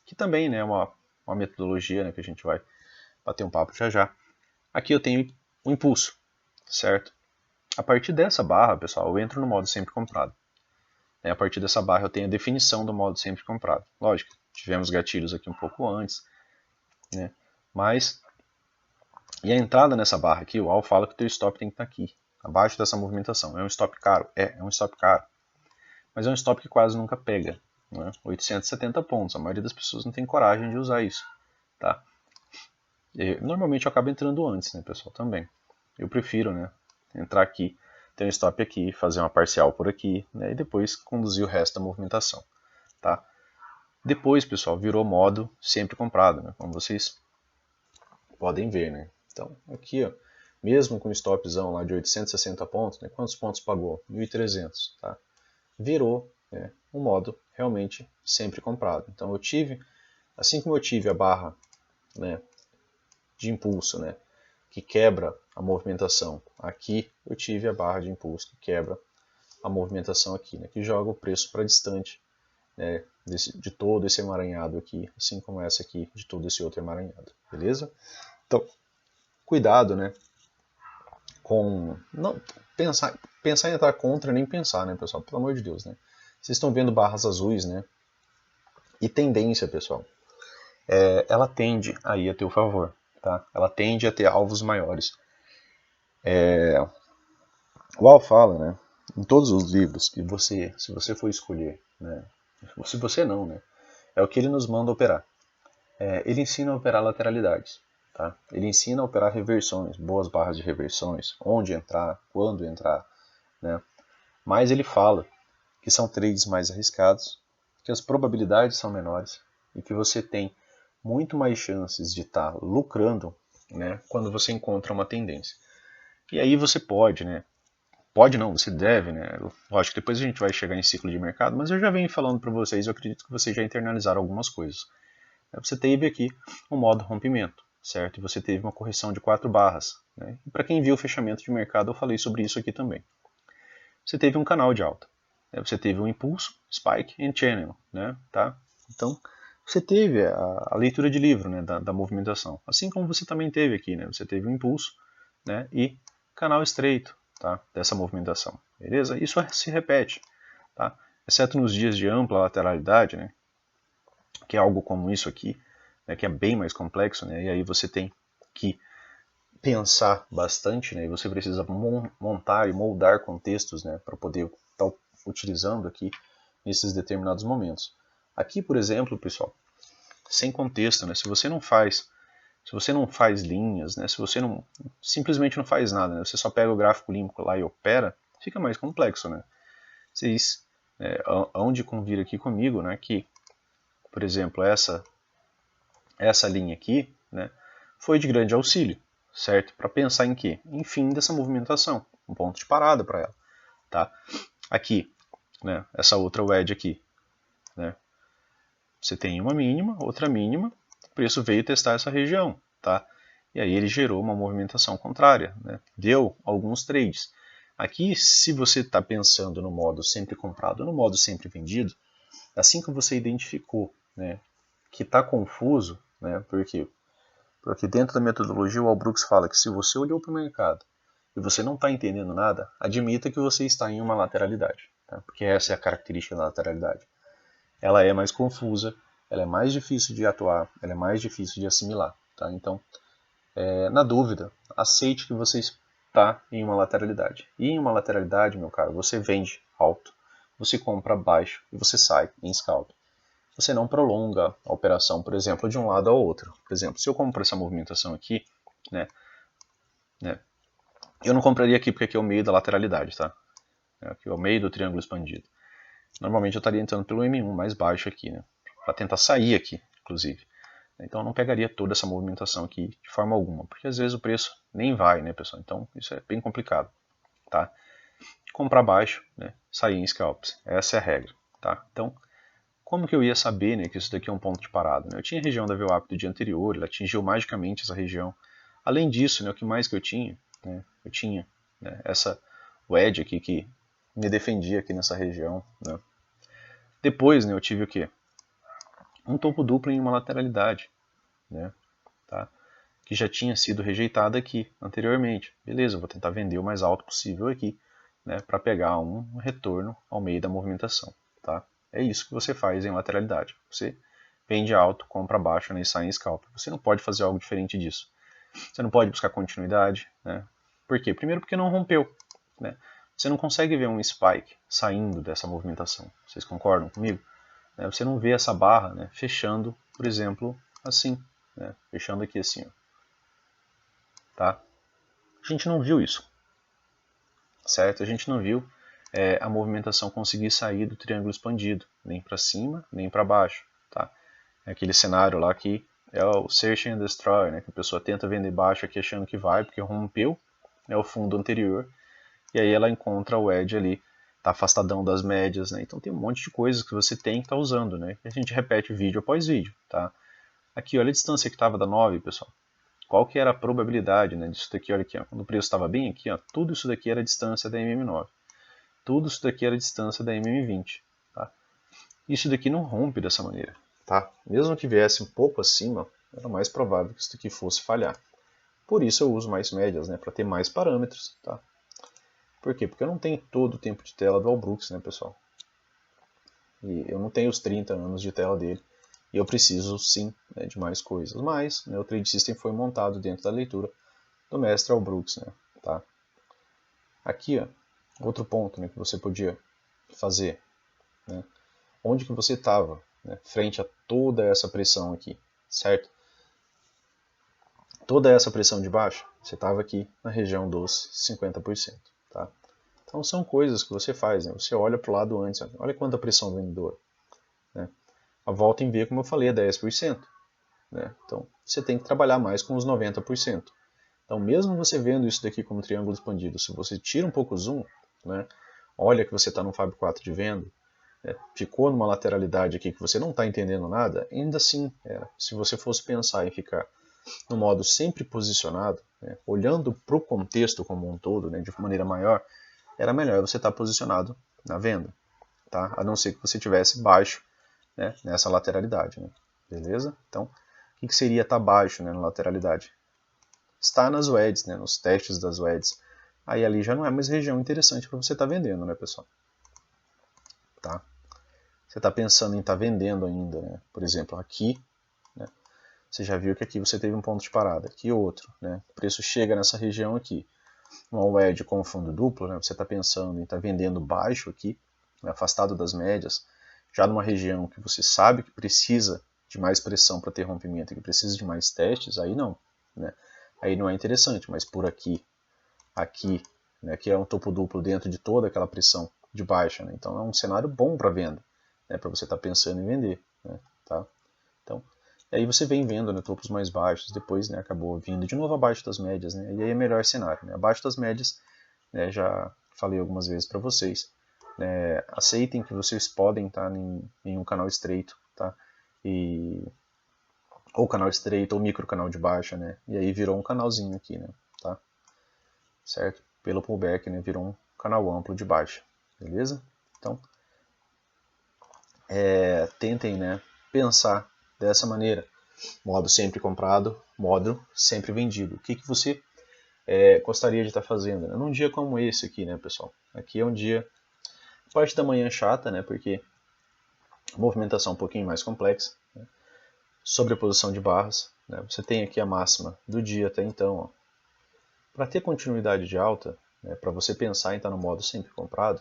Que também, né, é uma metodologia, né, que a gente vai bater um papo já já. Aqui eu tenho o impulso, certo? A partir dessa barra, pessoal, eu entro no modo sempre comprado. A partir dessa barra eu tenho a definição do modo sempre comprado. Lógico, tivemos gatilhos aqui um pouco antes, né? Mas, e a entrada nessa barra aqui, o Al fala que o teu stop tem que estar aqui, abaixo dessa movimentação. É um stop caro? É um stop caro. Mas é um stop que quase nunca pega, né? 870 pontos, a maioria das pessoas não tem coragem de usar isso, tá? Normalmente eu acabo entrando antes, né, pessoal, também. Eu prefiro, né, entrar aqui, ter um stop aqui, fazer uma parcial por aqui, né, e depois conduzir o resto da movimentação, tá? Depois, pessoal, virou modo sempre comprado, né, como vocês podem ver, né. Então, aqui, ó, mesmo com o stopzão lá de 860 pontos, né, quantos pontos pagou? 1.300, tá? Virou, né, um modo realmente sempre comprado. Então eu tive, assim como eu tive a barra, né, de impulso, né, que quebra a movimentação aqui, eu tive a barra de impulso que quebra a movimentação aqui, né, que joga o preço para distante, né, de todo esse emaranhado aqui, assim como essa aqui de todo esse outro emaranhado, beleza? Então, cuidado, né, com não pensar em entrar contra, nem pensar, né, pessoal, pelo amor de Deus, né? Vocês estão vendo barras azuis, né? E tendência, pessoal, ela tende a ir a teu favor, tá? Ela tende a ter alvos maiores. O Al fala, né, em todos os livros, que se você for escolher, né, se você não, né, é o que ele nos manda operar. Ele ensina a operar lateralidades, tá? Ele ensina a operar reversões, boas barras de reversões, onde entrar, quando entrar, né? Mas ele fala que são trades mais arriscados, que as probabilidades são menores e que você tem muito mais chances de estar lucrando, né, quando você encontra uma tendência. E aí você pode, né? Pode não, você deve, né? Lógico que depois a gente vai chegar em ciclo de mercado, mas eu já venho falando para vocês, eu acredito que vocês já internalizaram algumas coisas. Você teve aqui um modo rompimento, certo? E você teve uma correção de 4 barras. Né? E para quem viu o fechamento de mercado, eu falei sobre isso aqui também. Você teve um canal de alta. Você teve um impulso, spike and channel, né? Tá? Então, você teve a leitura de livro, né, da movimentação. Assim como você também teve aqui, né? Você teve um impulso, né, e canal estreito, tá? Dessa movimentação. Beleza? Isso se repete, tá? Exceto nos dias de ampla lateralidade, né? Que é algo como isso aqui, né, que é bem mais complexo, né? E aí você tem que pensar bastante, né? E você precisa montar e moldar contextos, né, para poder estar utilizando aqui nesses determinados momentos. Aqui, por exemplo, pessoal, sem contexto, né? Se você não faz linhas, né? Se você não simplesmente não faz nada, né? Você só pega o gráfico limpo lá e opera, fica mais complexo, né? Vocês hão de convir aqui comigo, né? Que, por exemplo, essa linha aqui, né? Foi de grande auxílio, certo? Para pensar em quê? Em fim dessa movimentação, um ponto de parada para ela, tá? Aqui, né? Essa outra wedge aqui, né? Você tem uma mínima, outra mínima, o preço veio testar essa região, tá? E aí ele gerou uma movimentação contrária, né? Deu alguns trades. Aqui, se você está pensando no modo sempre comprado, no modo sempre vendido, assim que você identificou, né, que está confuso, né? Porque dentro da metodologia o Albrooks fala que se você olhou para o mercado e você não está entendendo nada, admita que você está em uma lateralidade, tá? Porque essa é a característica da lateralidade. Ela é mais confusa, ela é mais difícil de atuar, ela é mais difícil de assimilar, tá? Então, na dúvida, aceite que você está em uma lateralidade. E em uma lateralidade, meu caro, você vende alto, você compra baixo e você sai em scalp. Você não prolonga a operação, por exemplo, de um lado ao outro. Por exemplo, se eu compro essa movimentação aqui, né, eu não compraria aqui porque aqui é o meio da lateralidade, tá? Aqui é o meio do triângulo expandido. Normalmente eu estaria entrando pelo M1 mais baixo aqui, né, para tentar sair aqui, inclusive. Então eu não pegaria toda essa movimentação aqui de forma alguma, porque às vezes o preço nem vai, né, pessoal? Então isso é bem complicado, tá? Comprar baixo, né, sair em scalps, essa é a regra, tá? Então, como que eu ia saber, né, que isso daqui é um ponto de parada? Né? Eu tinha a região da VWAP do dia anterior, ela atingiu magicamente essa região. Além disso, né, o que mais que eu tinha? Né, eu tinha, né, essa wedge aqui que me defendia aqui nessa região, né? Depois, né, eu tive o quê? Um topo duplo em uma lateralidade, né, tá? Que já tinha sido rejeitada aqui anteriormente. Beleza, eu vou tentar vender o mais alto possível aqui, né, para pegar um retorno ao meio da movimentação, tá? É isso que você faz em lateralidade. Você vende alto, compra baixo, né, e sai em scalp. Você não pode fazer algo diferente disso. Você não pode buscar continuidade, né? Por quê? Primeiro porque não rompeu, né? Você não consegue ver um spike saindo dessa movimentação. Vocês concordam comigo? Você não vê essa barra, né, fechando, por exemplo, assim, né, fechando aqui assim, ó, tá? A gente não viu isso, certo? A gente não viu a movimentação conseguir sair do triângulo expandido, nem para cima, nem para baixo, tá? É aquele cenário lá que é o Search and Destroy, né, que a pessoa tenta vender baixo aqui achando que vai, porque rompeu, né, o fundo anterior, e aí ela encontra o edge ali, tá afastadão das médias, né? Então tem um monte de coisas que você tem que estar usando, né? E a gente repete vídeo após vídeo, tá? Aqui, olha a distância que estava da 9, pessoal. Qual que era a probabilidade, né, disso daqui? Olha aqui, ó, quando o preço estava bem aqui, ó, tudo isso daqui era a distância da MM9. Tudo isso daqui era a distância da MM20. Tá? Isso daqui não rompe dessa maneira. Tá? Mesmo que viesse um pouco acima, era mais provável que isso daqui fosse falhar. Por isso eu uso mais médias, né, para ter mais parâmetros. Tá? Por quê? Porque eu não tenho todo o tempo de tela do Allbrooks, né, pessoal? E eu não tenho os 30 anos de tela dele. E eu preciso, sim, né, de mais coisas. Mas, né, o Trade System foi montado dentro da leitura do mestre Allbrooks, né, tá? Aqui, ó, outro ponto, né, que você podia fazer, né, onde que você estava, né, frente a toda essa pressão aqui, certo? Toda essa pressão de baixo, você estava aqui na região dos 50%, tá? Então são coisas que você faz, né? Você olha para o lado antes, olha quanta pressão vendedora, né? A volta em V, como eu falei, é 10%. Né? Então você tem que trabalhar mais com os 90%. Então mesmo você vendo isso daqui como triângulo expandido, se você tira um pouco o zoom, né? Olha que você está no Fab 4 de venda, ficou numa lateralidade aqui que você não está entendendo nada, ainda assim, se você fosse pensar em ficar no modo sempre posicionado, né, olhando para o contexto como um todo, né, de maneira maior, era melhor você estar posicionado na venda, tá? A não ser que você tivesse baixo, né, nessa lateralidade, né? Beleza? Então, o que seria estar baixo, né, na lateralidade? Está nas wedges, né, nos testes das wedges. Aí ali já não é mais região interessante para você estar vendendo, né, pessoal? Tá? Você está pensando em estar vendendo ainda, né? Por exemplo, aqui, né, você já viu que aqui você teve um ponto de parada, aqui outro, né? O preço chega nessa região aqui, uma wedge com fundo duplo, né? Você está pensando em estar vendendo baixo aqui, né, afastado das médias, já numa região que você sabe que precisa de mais pressão para ter rompimento e que precisa de mais testes, aí não, né? Aí não é interessante, mas por aqui, aqui, né, que é um topo duplo dentro de toda aquela pressão de baixa, né? Então é um cenário bom para venda, né, para você estar pensando em vender, né, tá? Então, e aí você vem vendo, né, topos mais baixos, depois, né, acabou vindo de novo abaixo das médias, né, e aí é melhor cenário, né, abaixo das médias, né, já falei algumas vezes para vocês, né, aceitem que vocês podem estar em um canal estreito, tá, ou canal estreito ou micro canal de baixa, né, e aí virou um canalzinho aqui, né, tá, certo? Pelo pullback, né, virou um canal amplo de baixa, beleza? Então, tentem, né, pensar dessa maneira, modo sempre comprado, modo sempre vendido. O que você gostaria de estar fazendo, né? Num dia como esse aqui, né, pessoal? Aqui é um dia, parte da manhã chata, né, porque a movimentação é um pouquinho mais complexa, né? Sobreposição de barras, né? Você tem aqui a máxima do dia até então. Para ter continuidade de alta, né, para você pensar em estar no modo sempre comprado,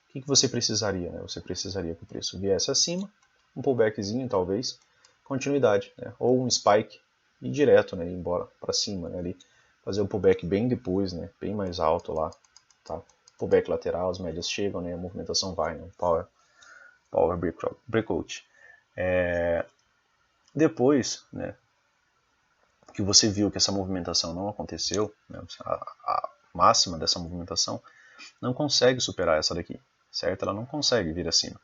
o que você precisaria? Né? Você precisaria que o preço viesse acima, um pullbackzinho talvez, continuidade, né? Ou um spike e direto, né? Ir embora para cima, né? Ali, fazer um pullback bem depois, né? Bem mais alto lá, tá? Pullback lateral, as médias chegam, né? A movimentação vai, né? Power breakout. Depois, né, que você viu que essa movimentação não aconteceu, né, a máxima dessa movimentação não consegue superar essa daqui, certo? Ela não consegue vir acima.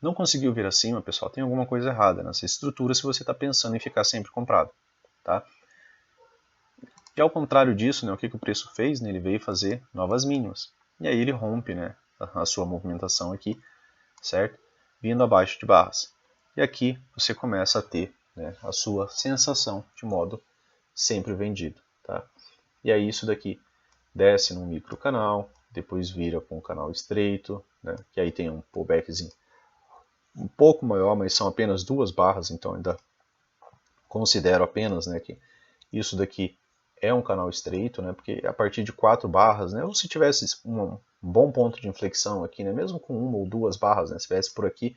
Não conseguiu vir acima, pessoal, tem alguma coisa errada nessa estrutura se você está pensando em ficar sempre comprado, tá? E ao contrário disso, né, o que o preço fez? Né, ele veio fazer novas mínimas. E aí ele rompe, né, a sua movimentação aqui, certo? Vindo abaixo de barras. E aqui você começa a ter, né, a sua sensação de modo sempre vendido, tá? E aí isso daqui desce num micro canal, depois vira para um canal estreito, né, que aí tem um pullbackzinho um pouco maior, mas são apenas 2 barras, então ainda considero apenas, né, que isso daqui é um canal estreito, né, porque a partir de 4 barras, né, ou se tivesse um bom ponto de inflexão aqui, né, mesmo com 1 ou 2 barras, né, se tivesse por aqui,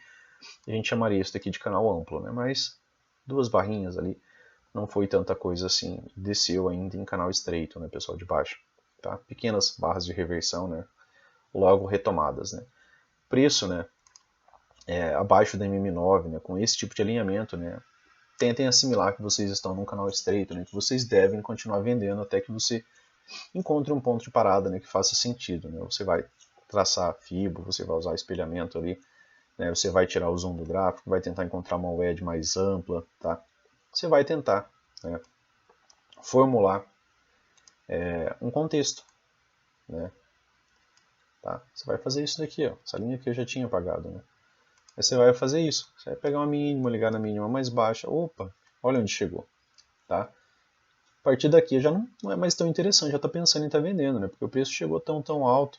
a gente chamaria isso daqui de canal amplo, né, mas 2 barrinhas ali não foi tanta coisa assim, desceu ainda em canal estreito, né, pessoal de baixo, tá? Pequenas barras de reversão, né, logo retomadas, né. Preço, né, abaixo da MM9, né, com esse tipo de alinhamento, né, tentem assimilar que vocês estão num canal estreito, né, que vocês devem continuar vendendo até que você encontre um ponto de parada, né, que faça sentido. Né? Você vai traçar FIBO, você vai usar espelhamento ali, né, você vai tirar o zoom do gráfico, vai tentar encontrar uma wedge mais ampla, tá? Você vai tentar, né, formular um contexto, né? Tá? Você vai fazer isso daqui, ó, essa linha que eu já tinha apagado, né? Aí você vai fazer isso, você vai pegar uma mínima, ligar na mínima mais baixa, opa, olha onde chegou, tá? A partir daqui já não é mais tão interessante, já está pensando em estar vendendo, né? Porque o preço chegou tão alto,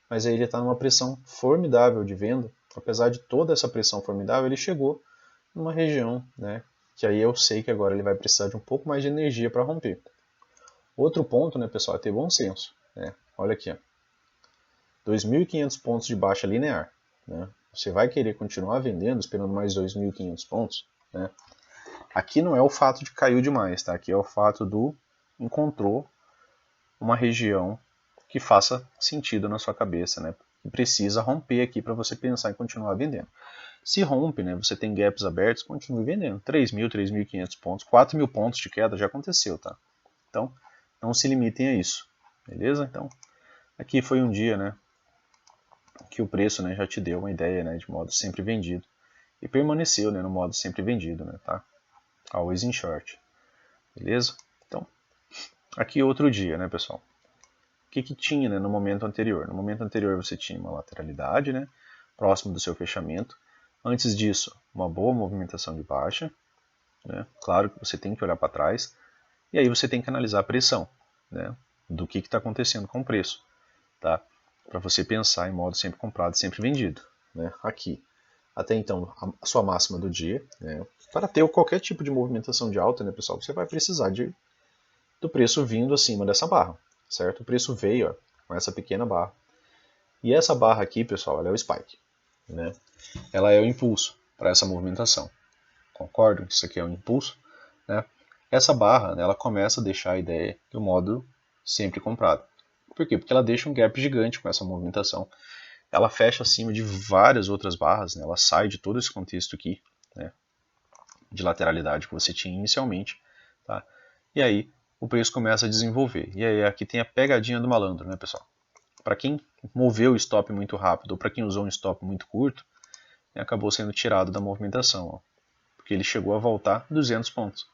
mas aí ele está numa pressão formidável de venda. Apesar de toda essa pressão formidável, ele chegou numa região, né? Que aí eu sei que agora ele vai precisar de um pouco mais de energia para romper. Outro ponto, né, pessoal, é ter bom senso. Né? Olha aqui, ó. 2.500 pontos de baixa linear. Né? Você vai querer continuar vendendo esperando mais 2.500 pontos, né? Aqui não é o fato de caiu demais, tá? Aqui é o fato do encontrou uma região que faça sentido na sua cabeça, né? E precisa romper aqui para você pensar em continuar vendendo. Se rompe, né, você tem gaps abertos, continue vendendo. 3.000, 3.500 pontos, 4.000 pontos de queda já aconteceu, tá? Então, não se limitem a isso, beleza? Então, aqui foi um dia, né, que o preço, né, já te deu uma ideia, né, de modo sempre vendido e permaneceu, né, no modo sempre vendido, né, tá? Always in short, beleza? Então, aqui outro dia, né, pessoal? O que tinha, né, no momento anterior? No momento anterior você tinha uma lateralidade, né, próximo do seu fechamento. Antes disso, uma boa movimentação de baixa. Né? Claro que você tem que olhar para trás. E aí você tem que analisar a pressão, né, do que está acontecendo com o preço. Tá? Para você pensar em modo sempre comprado e sempre vendido. Né? Aqui, até então, a sua máxima do dia. Né? Para ter qualquer tipo de movimentação de alta, né, pessoal, você vai precisar do preço vindo acima dessa barra. Certo? O preço veio ó, com essa pequena barra. E essa barra aqui, pessoal, ela é o spike. Né? Ela é o impulso para essa movimentação. Concordam que isso aqui é um impulso? Né? Essa barra, né, ela começa a deixar a ideia do modo sempre comprado. Por quê? Porque ela deixa um gap gigante com essa movimentação. Ela fecha acima de várias outras barras, né? Ela sai de todo esse contexto aqui, né, de lateralidade que você tinha inicialmente. Tá? E aí o preço começa a desenvolver. E aí aqui tem a pegadinha do malandro, né, pessoal? Para quem moveu o stop muito rápido ou para quem usou um stop muito curto, acabou sendo tirado da movimentação, ó, porque ele chegou a voltar 200 pontos.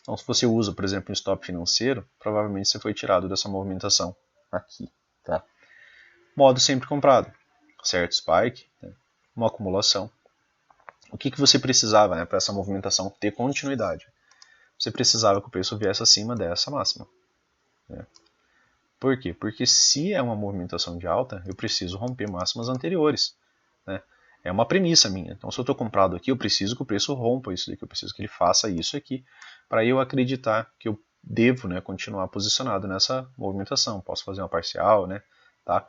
Então, se você usa, por exemplo, um stop financeiro, provavelmente você foi tirado dessa movimentação aqui. Tá? Modo sempre comprado, certo? Spike, né? Uma acumulação. O que você precisava, né, para essa movimentação ter continuidade? Você precisava que o preço viesse acima dessa máxima. Né? Por quê? Porque se é uma movimentação de alta, eu preciso romper máximas anteriores. Né? É uma premissa minha. Então, se eu estou comprado aqui, eu preciso que o preço rompa isso daqui, eu preciso que ele faça isso aqui, para eu acreditar que eu devo, né, continuar posicionado nessa movimentação. Posso fazer uma parcial, né, tá?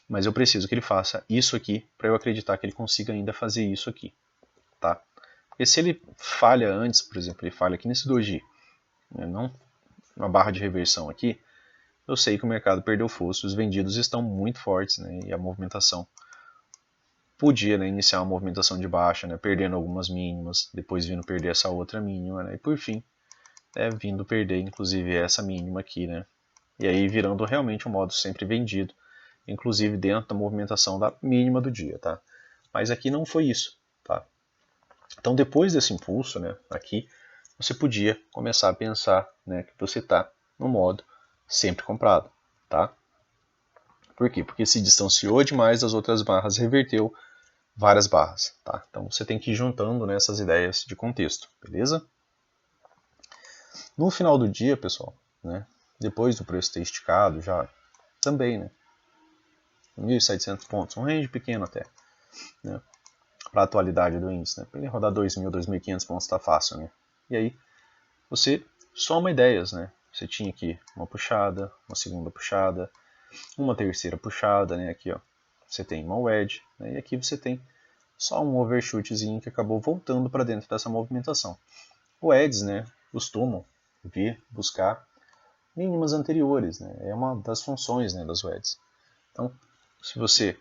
Mas eu preciso que ele faça isso aqui, para eu acreditar que ele consiga ainda fazer isso aqui. Tá? Porque se ele falha antes, por exemplo, ele falha aqui nesse doji, né, não uma barra de reversão aqui, eu sei que o mercado perdeu força, os vendidos estão muito fortes, né, e a movimentação podia, né, iniciar uma movimentação de baixa, né, perdendo algumas mínimas, depois vindo perder essa outra mínima, né, e por fim, né, vindo perder inclusive essa mínima aqui, né, e aí virando realmente um modo sempre vendido, inclusive dentro da movimentação da mínima do dia, tá? Mas aqui não foi isso, tá? Então depois desse impulso, né, aqui, você podia começar a pensar, né, que você está no modo sempre comprado, tá? Por quê? Porque se distanciou demais das outras barras, reverteu várias barras, tá? Então você tem que ir juntando nessas ideias de contexto, beleza? No final do dia, pessoal, né, depois do preço ter esticado já também, né, 1.700 pontos, um range pequeno até, né, para a atualidade do índice, né, para ele rodar 2.000, 2.500 pontos está fácil, né, e aí você soma ideias, né, você tinha aqui uma puxada, uma segunda puxada, uma terceira puxada, né, aqui ó, você tem uma wedge, né, e aqui você tem só um overshootzinho que acabou voltando para dentro dessa movimentação. Wedges, né, costumam vir buscar mínimas anteriores, né, é uma das funções, né, das wedges. Então, se você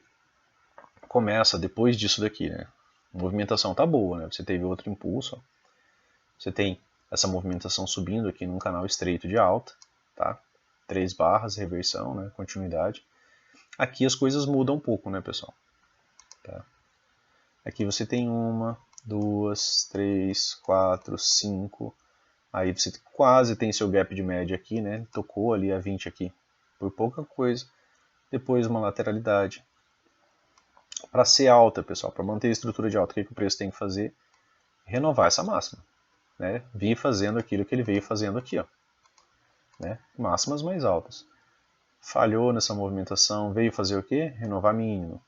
começa depois disso daqui, né, a movimentação tá boa, né, você teve outro impulso, ó, você tem essa movimentação subindo aqui num canal estreito de alta, tá? 3 barras, reversão, né, continuidade. Aqui as coisas mudam um pouco, né, pessoal? Tá? Aqui você tem uma, duas, três, quatro, cinco. Aí você quase tem seu gap de média aqui, né? Tocou ali a 20 aqui por pouca coisa. Depois uma lateralidade. Para ser alta, pessoal, para manter a estrutura de alta, o que o preço tem que fazer? Renovar essa máxima. Né? Vir fazendo aquilo que ele veio fazendo aqui, ó. Né? Máximas mais altas. Falhou nessa movimentação, veio fazer o quê? Renovar mínimo.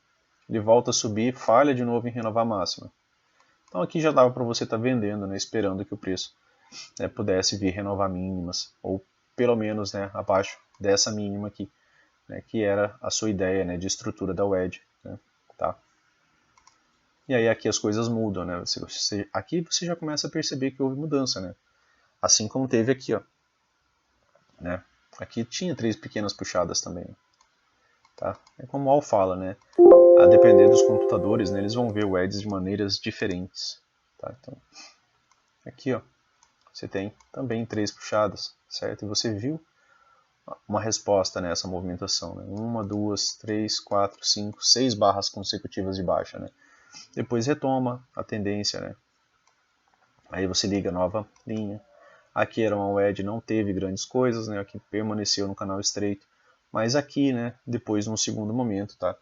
Ele volta a subir, falha de novo em renovar máxima. Então aqui já dava para você estar vendendo, né, esperando que o preço, né, pudesse vir renovar mínimas, ou pelo menos, né, abaixo dessa mínima aqui, né, que era a sua ideia, né, de estrutura da wedge. Né, tá? E aí aqui as coisas mudam, né? Aqui você já começa a perceber que houve mudança, né? Assim como teve aqui, ó. Né? Aqui tinha 3 pequenas puxadas também. Tá? É como o Al fala, né? A depender dos computadores, né, eles vão ver o Edge de maneiras diferentes. Tá? Então, aqui ó, você tem também 3 puxadas, certo? E você viu uma resposta nessa movimentação. Né? 1, 2, 3, 4, 5, 6 barras consecutivas de baixa. Né? Depois retoma a tendência. Né? Aí você liga nova linha. Aqui era uma wedge, não teve grandes coisas, né? Aqui permaneceu no canal estreito. Mas aqui, né, depois num segundo momento, tá?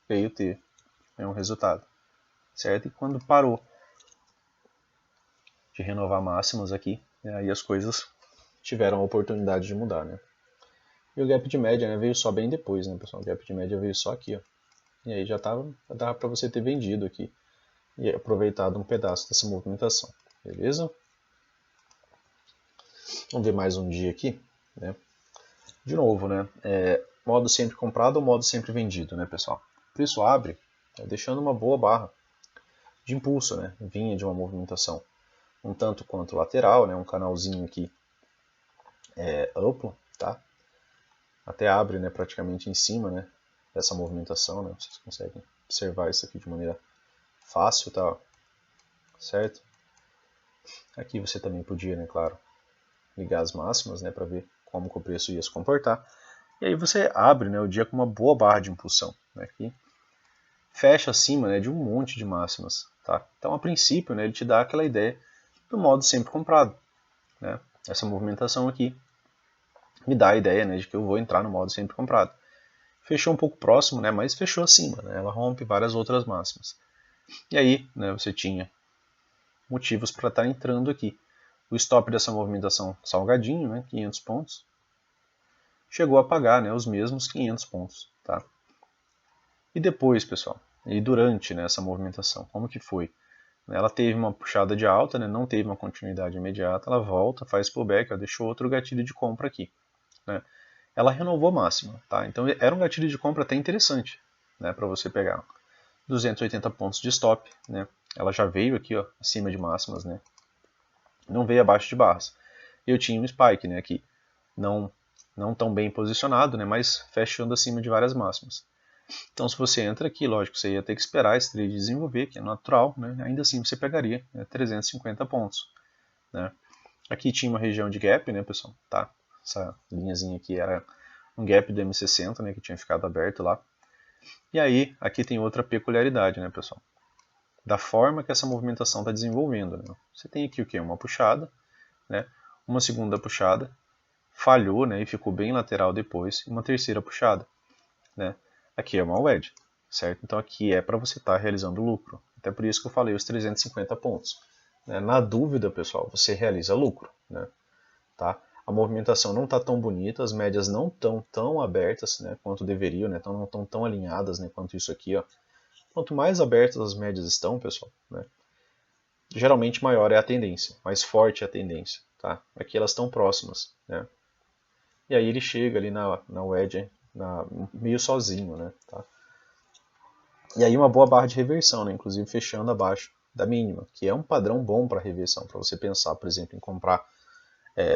Veio ter um resultado, certo? E quando parou de renovar máximas aqui, né, aí as coisas tiveram a oportunidade de mudar, né? E o gap de média, né, veio só bem depois, né, pessoal? O gap de média veio só aqui, ó. E aí já dava para você ter vendido aqui e aproveitado um pedaço dessa movimentação, beleza? Vamos ver mais um dia aqui, né? De novo, né? Modo sempre comprado ou modo sempre vendido, né, pessoal? O preço abre, deixando uma boa barra de impulso, né? Vinha de uma movimentação um tanto quanto lateral, né? Um canalzinho aqui amplo, tá? Até abre, né? Praticamente em cima, né? Dessa movimentação, né? Vocês conseguem observar isso aqui de maneira fácil, tá? Certo? Aqui você também podia, né? Claro, ligar as máximas, né? Para ver como que o preço ia se comportar. E aí você abre, né, o dia com uma boa barra de impulsão, né, que fecha acima, né, de um monte de máximas. Tá? Então, a princípio, né, ele te dá aquela ideia do modo sempre comprado. Né? Essa movimentação aqui me dá a ideia, né, de que eu vou entrar no modo sempre comprado. Fechou um pouco próximo, né, mas fechou acima. Né? Ela rompe várias outras máximas. E aí, né, você tinha motivos para estar entrando aqui. O stop dessa movimentação salgadinho, né, 500 pontos, chegou a pagar, né, os mesmos 500 pontos. Tá? E depois, pessoal, e durante, né, essa movimentação, como que foi? Ela teve uma puxada de alta, né, não teve uma continuidade imediata, ela volta, faz pullback, deixou outro gatilho de compra aqui. Né? Ela renovou a máxima, tá? Então era um gatilho de compra até interessante, né, para você pegar 280 pontos de stop. Né? Ela já veio aqui, ó, acima de máximas, né? Não veio abaixo de barras. Eu tinha um spike, né, aqui, não tão bem posicionado, né, mas fechando acima de várias máximas. Então, se você entra aqui, lógico, você ia ter que esperar esse trade desenvolver, que é natural, né? Ainda assim você pegaria 350 pontos, né? Aqui tinha uma região de gap, né, pessoal? Tá? Essa linhazinha aqui era um gap do M60, né, que tinha ficado aberto lá. E aí, aqui tem outra peculiaridade, né, pessoal? Da forma que essa movimentação está desenvolvendo, né? Você tem aqui o que? Uma puxada, né? Uma segunda puxada, falhou, né, e ficou bem lateral depois, e uma terceira puxada, né? Aqui é uma wedge, certo? Então aqui é para você estar realizando lucro. Até por isso que eu falei os 350 pontos. Na dúvida, pessoal, você realiza lucro, né? Tá? A movimentação não está tão bonita, as médias não estão tão abertas, né, quanto deveriam, né? Então não estão tão alinhadas, né, quanto isso aqui, ó. Quanto mais abertas as médias estão, pessoal, né, geralmente maior é a tendência, mais forte é a tendência, tá? Aqui elas estão próximas, né? E aí ele chega ali na wedge, meio sozinho, né? Tá? E aí uma boa barra de reversão, né? Inclusive fechando abaixo da mínima, que é um padrão bom para reversão, para você pensar, por exemplo, em comprar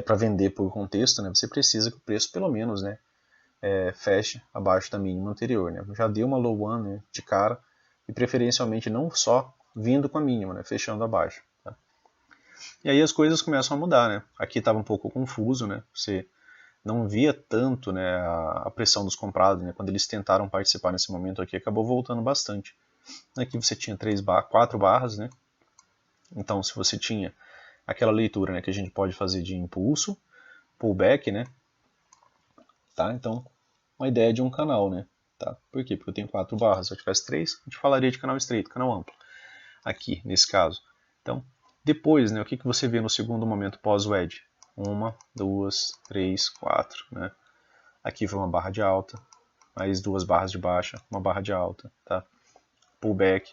para vender por contexto, né? Você precisa que o preço pelo menos, né, feche abaixo da mínima anterior, né? Já deu uma low one, né, de cara, e preferencialmente não só vindo com a mínima, né, fechando abaixo. Tá? E aí as coisas começam a mudar, né? Aqui estava um pouco confuso, né? Você não via tanto, né, a pressão dos comprados, né? Quando eles tentaram participar nesse momento aqui, acabou voltando bastante. Aqui você tinha 4 barras, né? Então, se você tinha aquela leitura, né, que a gente pode fazer de impulso, pullback, né? Tá? Então, uma ideia de um canal, né? Tá? Por quê? Porque eu tenho 4 barras. Se eu tivesse 3, a gente falaria de canal estreito, canal amplo. Aqui, nesse caso. Então, depois, né, o que você vê no segundo momento pós-wedge? 1, 2, 3, 4, né? Aqui foi uma barra de alta, mais 2 barras de baixa, uma barra de alta, tá? Pullback,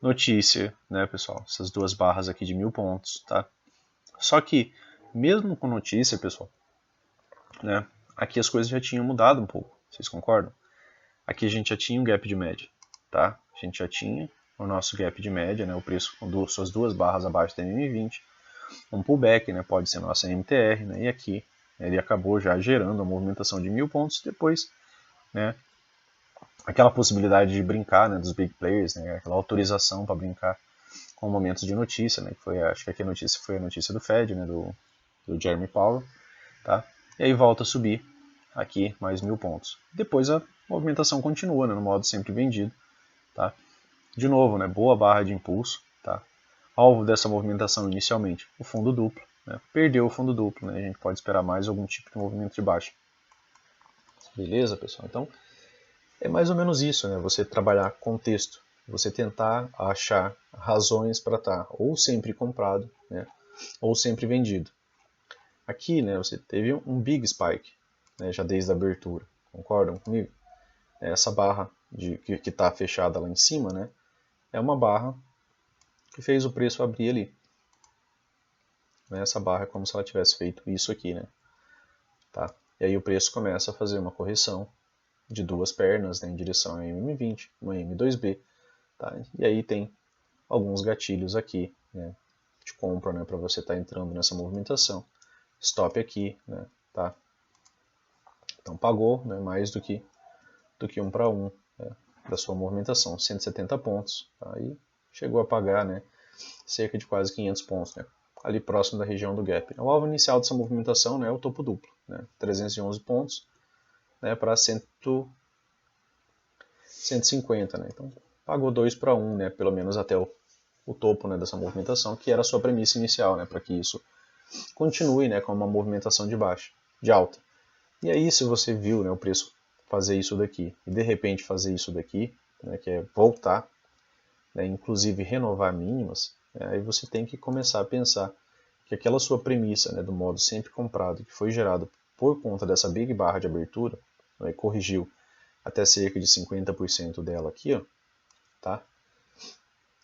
notícia, né, pessoal? Essas 2 barras aqui de 1000 pontos, tá? Só que, mesmo com notícia, pessoal, né, aqui as coisas já tinham mudado um pouco, vocês concordam? Aqui a gente já tinha um gap de média, tá? A gente já tinha o nosso gap de média, né, o preço com suas 2 barras abaixo da MM20, um pullback, né, pode ser nossa MTR, né, e aqui ele acabou já gerando a movimentação de 1000 pontos, depois, né, aquela possibilidade de brincar, né, dos big players, né, aquela autorização para brincar com momentos de notícia, né, que foi, acho que aqui a notícia foi a notícia do Fed, né, do Jeremy Powell, tá? E aí volta a subir aqui mais 1000 pontos. Depois a movimentação continua, né, no modo sempre vendido, tá? De novo, né, boa barra de impulso, tá? Alvo dessa movimentação inicialmente, o fundo duplo, né? Perdeu o fundo duplo, né? A gente pode esperar mais algum tipo de movimento de baixa. Beleza, pessoal? Então, é mais ou menos isso, né? Você trabalhar contexto, você tentar achar razões para estar ou sempre comprado, né? Ou sempre vendido. Aqui, né, você teve um big spike, né, já desde a abertura, concordam comigo? Essa barra que está fechada lá em cima, né, é uma barra que fez o preço abrir ali. Essa barra é como se ela tivesse feito isso aqui, né? Tá? E aí o preço começa a fazer uma correção de 2 pernas, né, em direção a M20, uma M2B. Tá? E aí tem alguns gatilhos aqui, né, de compra, né, para você estar entrando nessa movimentação. Stop aqui, né, tá? Então pagou, né, mais do que 1 para 1, né, da sua movimentação, 170 pontos. Tá? E chegou a pagar, né, cerca de quase 500 pontos, né, ali próximo da região do gap. O alvo inicial dessa movimentação, né, é o topo duplo, né, 311 pontos, né, para 150. Né, então pagou 2 para 1, né, pelo menos até o topo, né, dessa movimentação, que era a sua premissa inicial, né, para que isso continue, né, com uma movimentação de alta. E aí, se você viu, né, o preço fazer isso daqui e de repente fazer isso daqui, né, que é voltar, né, inclusive renovar mínimas, aí você tem que começar a pensar que aquela sua premissa, né, do modo sempre comprado, que foi gerado por conta dessa big barra de abertura, né, corrigiu até cerca de 50% dela aqui, ó, tá?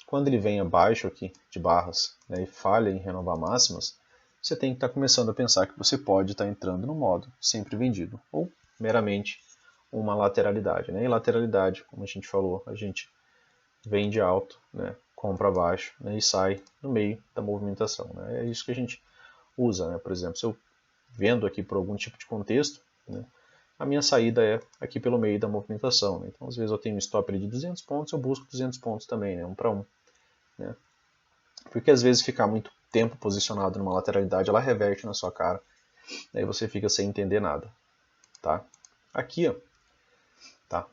Quando ele vem abaixo aqui de barras, né, e falha em renovar máximas, você tem que estar começando a pensar que você pode estar entrando no modo sempre vendido, ou meramente uma lateralidade. Né? E lateralidade, como a gente falou, a gente vende alto, né, compra baixo, né, e sai no meio da movimentação. Né? É isso que a gente usa. Né? Por exemplo, se eu vendo aqui por algum tipo de contexto, né, a minha saída é aqui pelo meio da movimentação. Né? Então, às vezes eu tenho um stop ali de 200 pontos, eu busco 200 pontos também, né? 1 para 1. Né? Porque às vezes ficar muito tempo posicionado numa lateralidade, ela reverte na sua cara, aí você fica sem entender nada. Tá? Aqui, ó, tá?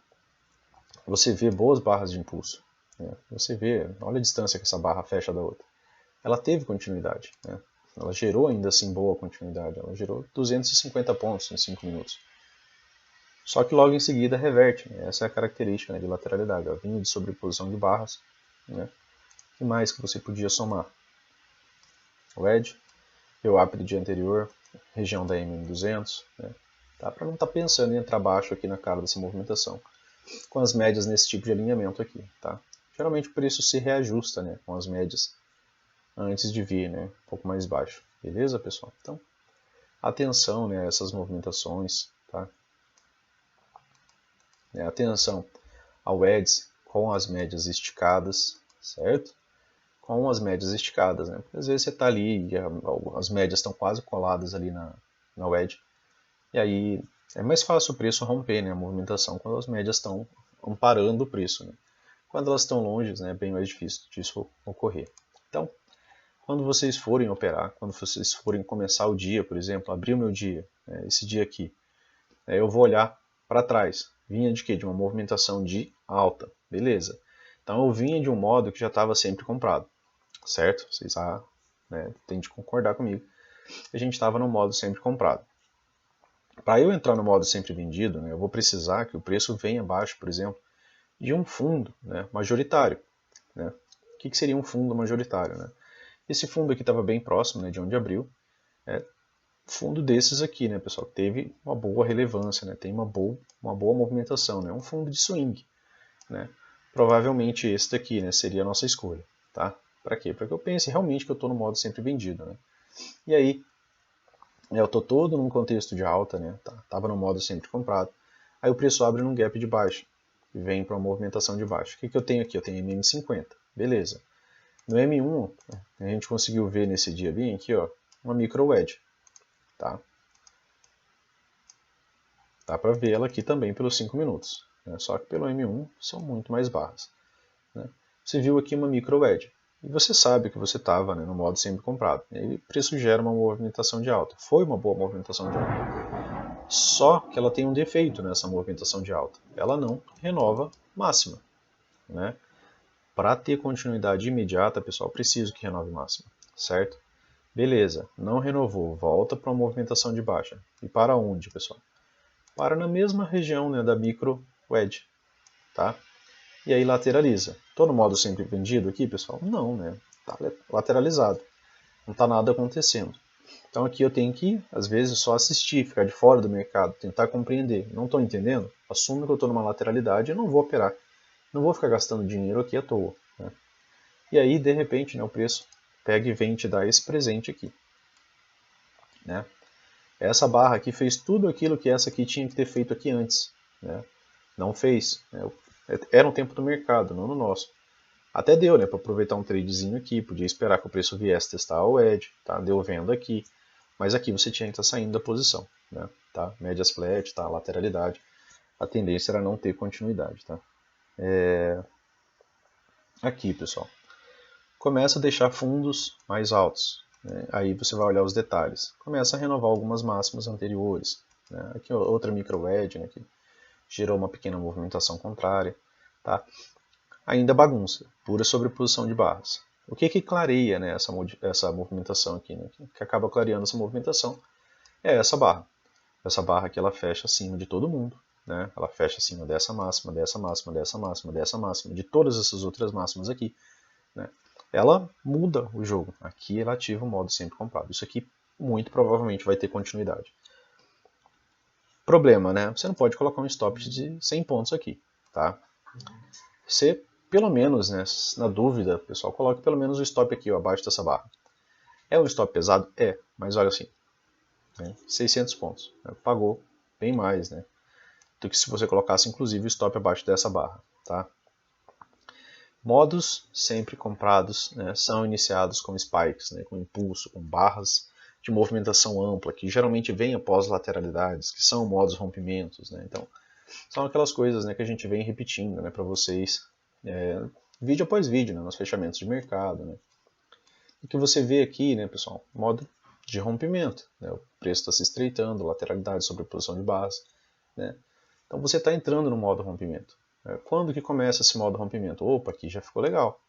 Você vê boas barras de impulso. Né? Você vê, olha a distância que essa barra fecha da outra. Ela teve continuidade. Né? Ela gerou ainda assim boa continuidade. Ela gerou 250 pontos em 5 minutos. Só que logo em seguida reverte. Né? Essa é a característica, né, de lateralidade. Ela vinha de sobreposição de barras. Né? O que mais que você podia somar? O edge, o up do dia anterior, região da MM200. Né? Tá? Para não estar pensando em entrar baixo aqui na cara dessa movimentação. Com as médias nesse tipo de alinhamento aqui. Tá? Geralmente o preço se reajusta, né, com as médias antes de vir, né, um pouco mais baixo. Beleza, pessoal? Então, atenção, né, a essas movimentações. Tá? Atenção ao EDS com as médias esticadas, certo? Com as médias esticadas, né? Porque às vezes você está ali e as médias estão quase coladas ali na wedge, e aí é mais fácil o preço romper, né, a movimentação quando as médias estão amparando o preço. Né? Quando elas estão longe, né, é bem mais difícil disso ocorrer. Então, quando vocês forem operar, quando vocês forem começar o dia, por exemplo, abrir o meu dia, né, esse dia aqui, eu vou olhar para trás. Vinha de quê? De uma movimentação de alta. Beleza. Então eu vinha de um modo que já estava sempre comprado. Certo? Vocês têm de concordar comigo. A gente estava no modo sempre comprado. Para eu entrar no modo sempre vendido, né, eu vou precisar que o preço venha abaixo, por exemplo, de um fundo, né, majoritário. Né? O que seria um fundo majoritário? Né? Esse fundo aqui estava bem próximo, né, de onde abriu. Fundo desses aqui, né, pessoal, teve uma boa relevância, né, tem uma boa movimentação, né, um fundo de swing, né, provavelmente esse daqui, né, seria a nossa escolha, tá? Para quê? Para que eu pense realmente que eu estou no modo sempre vendido, né? E aí, eu estou todo num contexto de alta, né, tava no modo sempre comprado, aí o preço abre num gap de baixo e vem para uma movimentação de baixo. O que eu tenho aqui? Eu tenho MM50, beleza? No M1, a gente conseguiu ver nesse dia bem aqui, ó, uma micro wedge. Tá? Dá para ver ela aqui também pelos 5 minutos, né? Só que pelo M1 são muito mais barras. Né? Você viu aqui uma micro wedge, e você sabe que você estava, né, no modo sempre comprado. E aí o preço gera uma movimentação de alta. Foi uma boa movimentação de alta. Só que ela tem um defeito nessa movimentação de alta. Ela não renova máxima. Né? Para ter continuidade imediata, pessoal, preciso que renove máxima. Certo? Beleza, não renovou, volta para uma movimentação de baixa. E para onde, pessoal? Para na mesma região, né, da micro wedge. Tá? E aí lateraliza. Estou no modo sempre vendido aqui, pessoal? Não, né? Está lateralizado. Não está nada acontecendo. Então aqui eu tenho que, às vezes, só assistir, ficar de fora do mercado, tentar compreender. Não estou entendendo? Assumo que eu estou numa lateralidade e não vou operar. Não vou ficar gastando dinheiro aqui à toa. Né? E aí, de repente, né, o preço pega e vem te dar esse presente aqui. Né? Essa barra aqui fez tudo aquilo que essa aqui tinha que ter feito aqui antes. Né? Não fez. Né? Era um tempo do mercado, não no nosso. Até deu, né, para aproveitar um tradezinho aqui, podia esperar que o preço viesse testar o edge, tá? Deu venda aqui. Mas aqui você tinha que estar saindo da posição. Né? Tá? Médias flat, tá? Lateralidade. A tendência era não ter continuidade. Tá? Aqui, pessoal. Começa a deixar fundos mais altos. Né? Aí você vai olhar os detalhes. Começa a renovar algumas máximas anteriores. Né? Aqui outra micro wedge, né, que gerou uma pequena movimentação contrária. Tá? Ainda bagunça, pura sobreposição de barras. O que clareia, né, essa movimentação aqui? Né? Que acaba clareando essa movimentação é essa barra. Essa barra aqui ela fecha acima de todo mundo. Né? Ela fecha acima dessa máxima, dessa máxima, dessa máxima, dessa máxima, de todas essas outras máximas aqui. Né? Ela muda o jogo. Aqui ela ativa o modo sempre comprado. Isso aqui muito provavelmente vai ter continuidade. Problema, né? Você não pode colocar um stop de 100 pontos aqui. Tá? Você, pelo menos, né, na dúvida, pessoal, coloque pelo menos o stop aqui, ó, abaixo dessa barra. É um stop pesado? É, mas olha assim, né, 600 pontos. Né, pagou bem mais, né, do que se você colocasse inclusive o stop abaixo dessa barra. Tá? Modos sempre comprados, né, são iniciados com spikes, né, com impulso, com barras de movimentação ampla, que geralmente vem após lateralidades, que são modos rompimentos, né? Então, são aquelas coisas, né, que a gente vem repetindo, né, para vocês, vídeo após vídeo, né, nos fechamentos de mercado, né? O que você vê aqui, né, pessoal, modo de rompimento, né? O preço está se estreitando, lateralidade, sobreposição de base, né? Então você está entrando no modo rompimento. Quando que começa esse modo rompimento? Opa, aqui já ficou legal.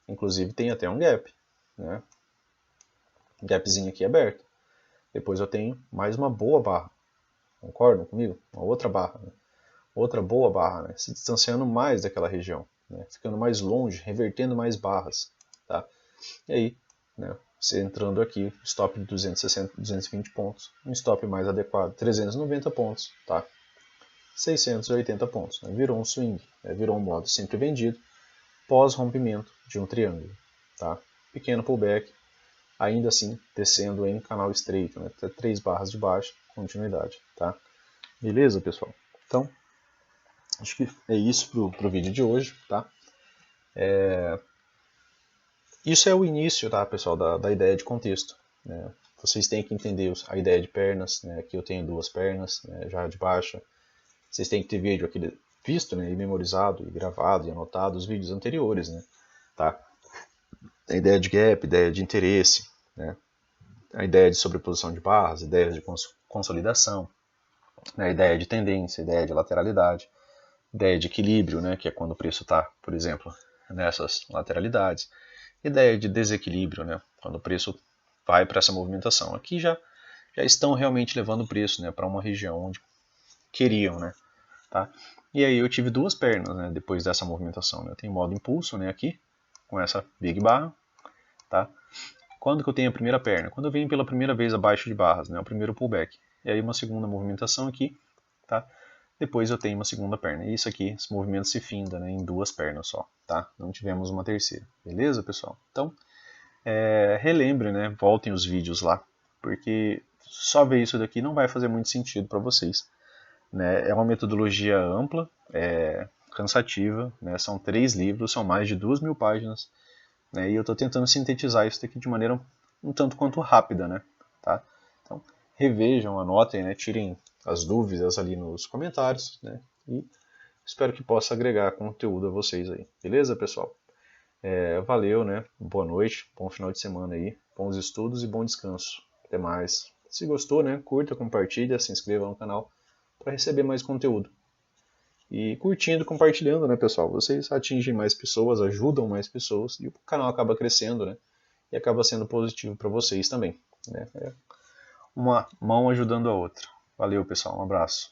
Inclusive tem até um gap, né? Gapzinho aqui aberto. Depois eu tenho mais uma boa barra. Concordam comigo? Uma outra barra, né? Outra boa barra, né? Se distanciando mais daquela região, né? Ficando mais longe, revertendo mais barras, tá? E aí, né, você entrando aqui, stop de 260, 220 pontos, um stop mais adequado, 390 pontos, tá? 680 pontos, né? Virou um swing, né? Virou um modo sempre vendido, pós-rompimento de um triângulo, tá? Pequeno pullback, ainda assim descendo em canal estreito, né? Até 3 barras de baixa, continuidade, tá? Beleza, pessoal? Então, acho que é isso pro vídeo de hoje, tá? Isso é o início, tá, pessoal, da ideia de contexto, né? Vocês têm que entender a ideia de pernas, né? Aqui eu tenho 2 pernas, né, já de baixa. Vocês têm que ter vídeo aqui visto, né, e memorizado, e gravado, e anotado os vídeos anteriores, né? Tá? A ideia de gap, ideia de interesse, né? A ideia de sobreposição de barras, ideia de consolidação, né? A ideia de tendência, ideia de lateralidade, ideia de equilíbrio, né? Que é quando o preço está, por exemplo, nessas lateralidades. Ideia de desequilíbrio, né? Quando o preço vai para essa movimentação. Aqui já estão realmente levando o preço, né, para uma região onde queriam, né? Tá? E aí eu tive 2 pernas, né, depois dessa movimentação. Né? Eu tenho modo impulso, né, aqui, com essa big barra. Tá? Quando que eu tenho a primeira perna? Quando eu venho pela primeira vez abaixo de barras, né, o primeiro pullback. E aí uma segunda movimentação aqui, tá? Depois eu tenho uma segunda perna. E isso aqui, esse movimento se finda, né, em 2 pernas só, tá? Não tivemos uma terceira. Beleza, pessoal? Então, relembre, né? Voltem os vídeos lá, porque só ver isso daqui não vai fazer muito sentido para vocês. Né? É uma metodologia ampla, cansativa, né? São 3 livros, são mais de 2.000 páginas, né? E eu estou tentando sintetizar isso daqui de maneira um tanto quanto rápida, né? Tá? Então, revejam, anotem, né? Tirem as dúvidas ali nos comentários, né? E espero que possa agregar conteúdo a vocês aí. Beleza, pessoal? Valeu, né? Boa noite, bom final de semana aí, bons estudos e bom descanso. Até mais. Se gostou, né? Curta, compartilha, se inscreva no canal para receber mais conteúdo. E curtindo, compartilhando, né, pessoal? Vocês atingem mais pessoas, ajudam mais pessoas e o canal acaba crescendo, né? E acaba sendo positivo para vocês também. Né? É uma mão ajudando a outra. Valeu, pessoal. Um abraço.